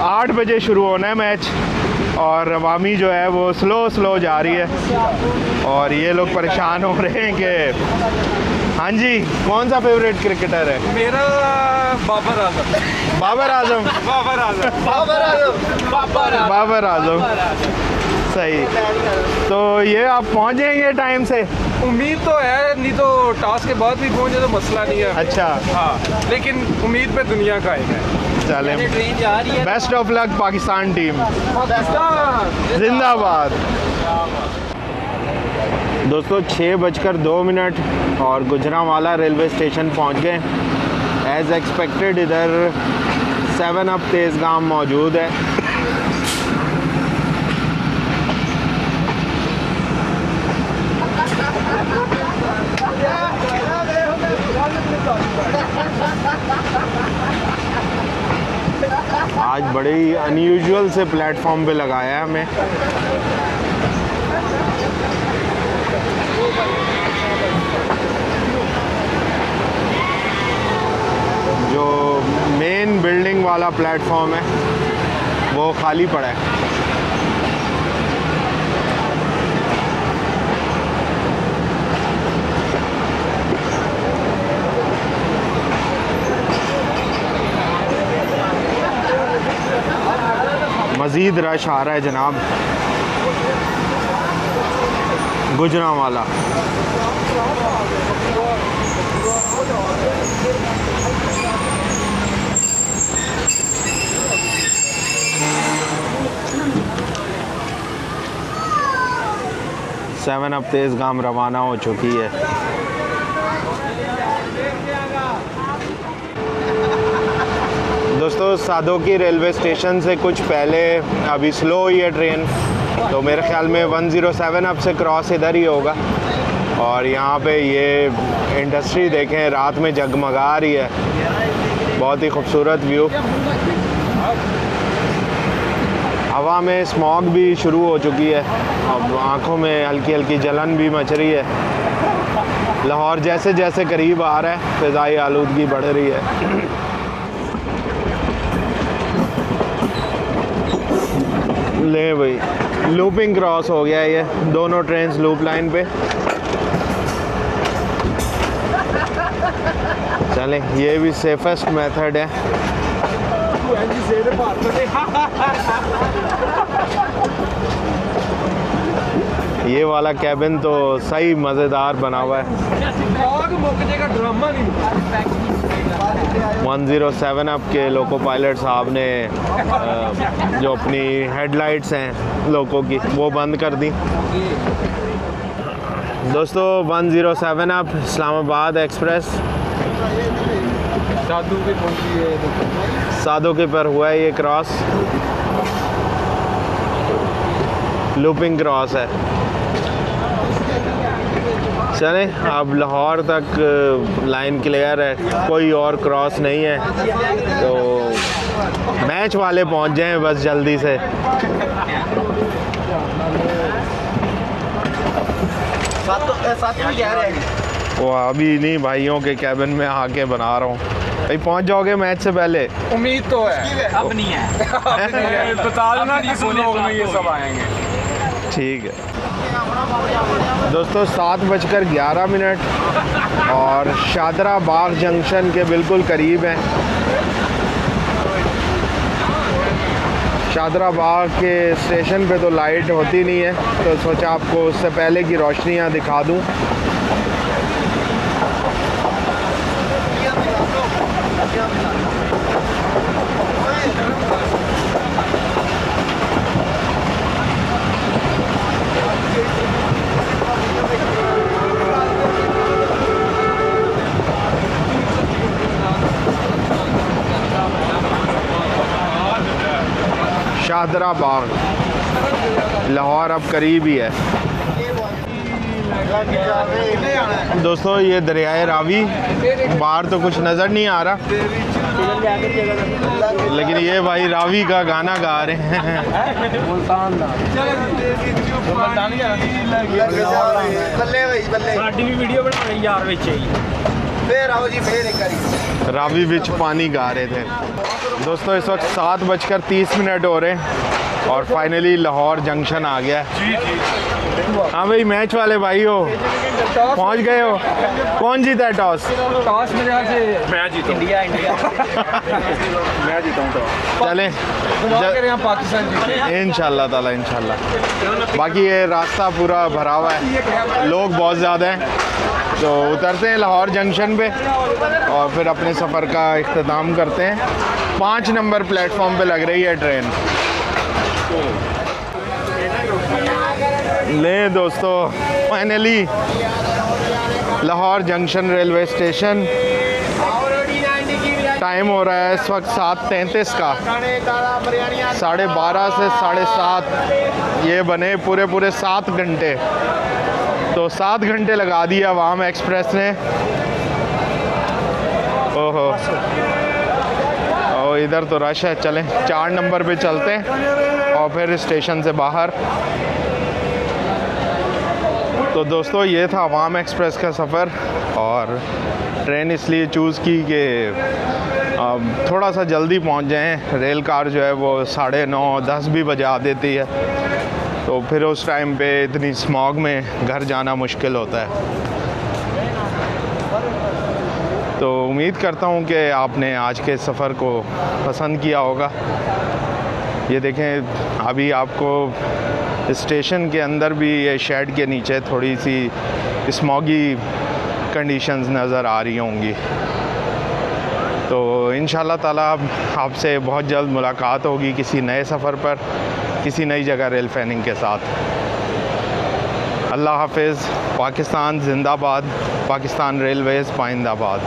8 बजे शुरू होना है मैच और अवामी जो है वो स्लो जा रही है और ये लोग परेशान हो रहे हैं कि हाँ जी, कौन सा फेवरेट क्रिकेटर है? मेरा बाबर आजम। बाबर आजम। बाबर आजम। बाबर आजम, सही। तो ये आप पहुंच जाएंगे टाइम से? उम्मीद तो है, नहीं तो टास्क के बाद भी पहुंचे तो मसला नहीं है। अच्छा, हाँ, लेकिन उम्मीद पे दुनिया का है। चले, ट्रेन जा रही है। Best of luck Pakistan team जिंदाबाद। दोस्तों 6:02 और गुजरांवाला रेलवे स्टेशन पहुंच गए। एज़ एक्सपेक्टेड इधर 7 अप तेज़गाम मौजूद है। आज बड़ी अनयूजुअल से प्लेटफॉर्म पे लगाया है हमें। जो मेन बिल्डिंग वाला प्लेटफॉर्म है वो खाली पड़ा है। मज़ीद रश आ रहा है जनाब गुजरांवाला। सेवन अप तेज़गाम रवाना हो चुकी है। दोस्तों सादोकी रेलवे स्टेशन से कुछ पहले अभी स्लो हुई है ट्रेन, तो मेरे ख्याल में 107 अप से क्रॉस इधर ही होगा। और यहाँ पे ये इंडस्ट्री देखें, रात में जगमगा रही है, बहुत ही खूबसूरत व्यू। हवा में स्मॉग भी शुरू हो चुकी है, अब आँखों में हल्की हल्की जलन भी मच रही है। लाहौर जैसे जैसे करीब आ रहा है फ़िज़ाई आलूदगी बढ़ रही है। ले भाई, लूपिंग क्रॉस हो गया है ये, दोनों ट्रेन्स लूप लाइन पे। चलें, ये भी सेफेस्ट मेथड है। ये वाला कैबिन तो सही मज़ेदार बना हुआ है। 107 अप के लोको पायलट साहब ने जो अपनी हेडलाइट्स हैं लोको की वो बंद कर दी। दोस्तों 107 अप इस्लामाबाद एक्सप्रेस सादोकी पर हुआ है ये क्रॉस, लूपिंग क्रॉस है। चलें, अब लाहौर तक लाइन क्लियर है, कोई और क्रॉस नहीं है, तो मैच वाले पहुंच जाएं बस जल्दी से। वो अभी नहीं, भाइयों के कैबिन में आके बना रहा हूँ। भाई पहुंच जाओगे मैच से पहले? उम्मीद तो है, अब नहीं है। बता देना किस लोग में ये सब आएंगे। ठीक है दोस्तों, 7:11 और शादरा बाग जंक्शन के बिल्कुल करीब हैं। शादरा बाग के स्टेशन पे तो लाइट होती नहीं है, तो सोचा आपको उससे पहले की रोशनियाँ दिखा दूँ। शादरा बाग लाहौर अब करीब ही है। दोस्तों ये दरियाए रावी, बाहर तो कुछ नज़र नहीं आ रहा, लेकिन ये भाई रावी का गाना गा रहे हैं। रावी विच पानी गा रहे थे। दोस्तों इस वक्त 7:30 हो रहे हैं और फाइनली लाहौर जंक्शन आ गया। जी जी हाँ भाई, मैच वाले भाई हो, पहुंच गए हो। कौन जीता है टॉस? टॉस मेरे ख्याल से मैं जीता हूँ। इंडिया मैं जीता हूँ टॉस। चलें दुआ करें यहाँ पाकिस्तान जीते। इंशाल्लाह ताला, इंशाल्लाह। बाकी ये रास्ता पूरा भरा हुआ है, लोग बहुत ज़्यादा हैं, तो उतरते हैं लाहौर जंक्शन पे और फिर अपने सफ़र का इख्तिताम करते हैं। 5 नंबर प्लेटफॉर्म पे लग रही है ट्रेन। ले दोस्तों, finally Lahore junction railway station. Time हो रहा है इस वक्त 7:33 का। 12:30 से 7:30 ये बने पूरे 7 घंटे। तो 7 घंटे लगा दिए अवाम एक्सप्रेस ने। ओहो, और इधर तो रश है। चलें 4 नंबर पे चलते हैं और फिर स्टेशन से बाहर। तो दोस्तों, ये था अवाम एक्सप्रेस का सफ़र। और ट्रेन इसलिए चूज़ की कि थोड़ा सा जल्दी पहुंच जाएं। रेल कार जो है वो 9:30 10 भी बजा देती है, तो फिर उस टाइम पे इतनी स्मॉग में घर जाना मुश्किल होता है। तो उम्मीद करता हूँ कि आपने आज के सफ़र को पसंद किया होगा। ये देखें, अभी आपको स्टेशन के अंदर भी ये शेड के नीचे थोड़ी सी स्मॉगी कंडीशंस नज़र आ रही होंगी। तो इंशाल्लाह ताला आपसे बहुत जल्द मुलाकात होगी किसी नए सफ़र पर, किसी नई जगह रेल फैनिंग के साथ। अल्लाह हाफ़िज़। पाकिस्तान जिंदाबाद। पाकिस्तान रेलवेज़ पाइंदाबाद।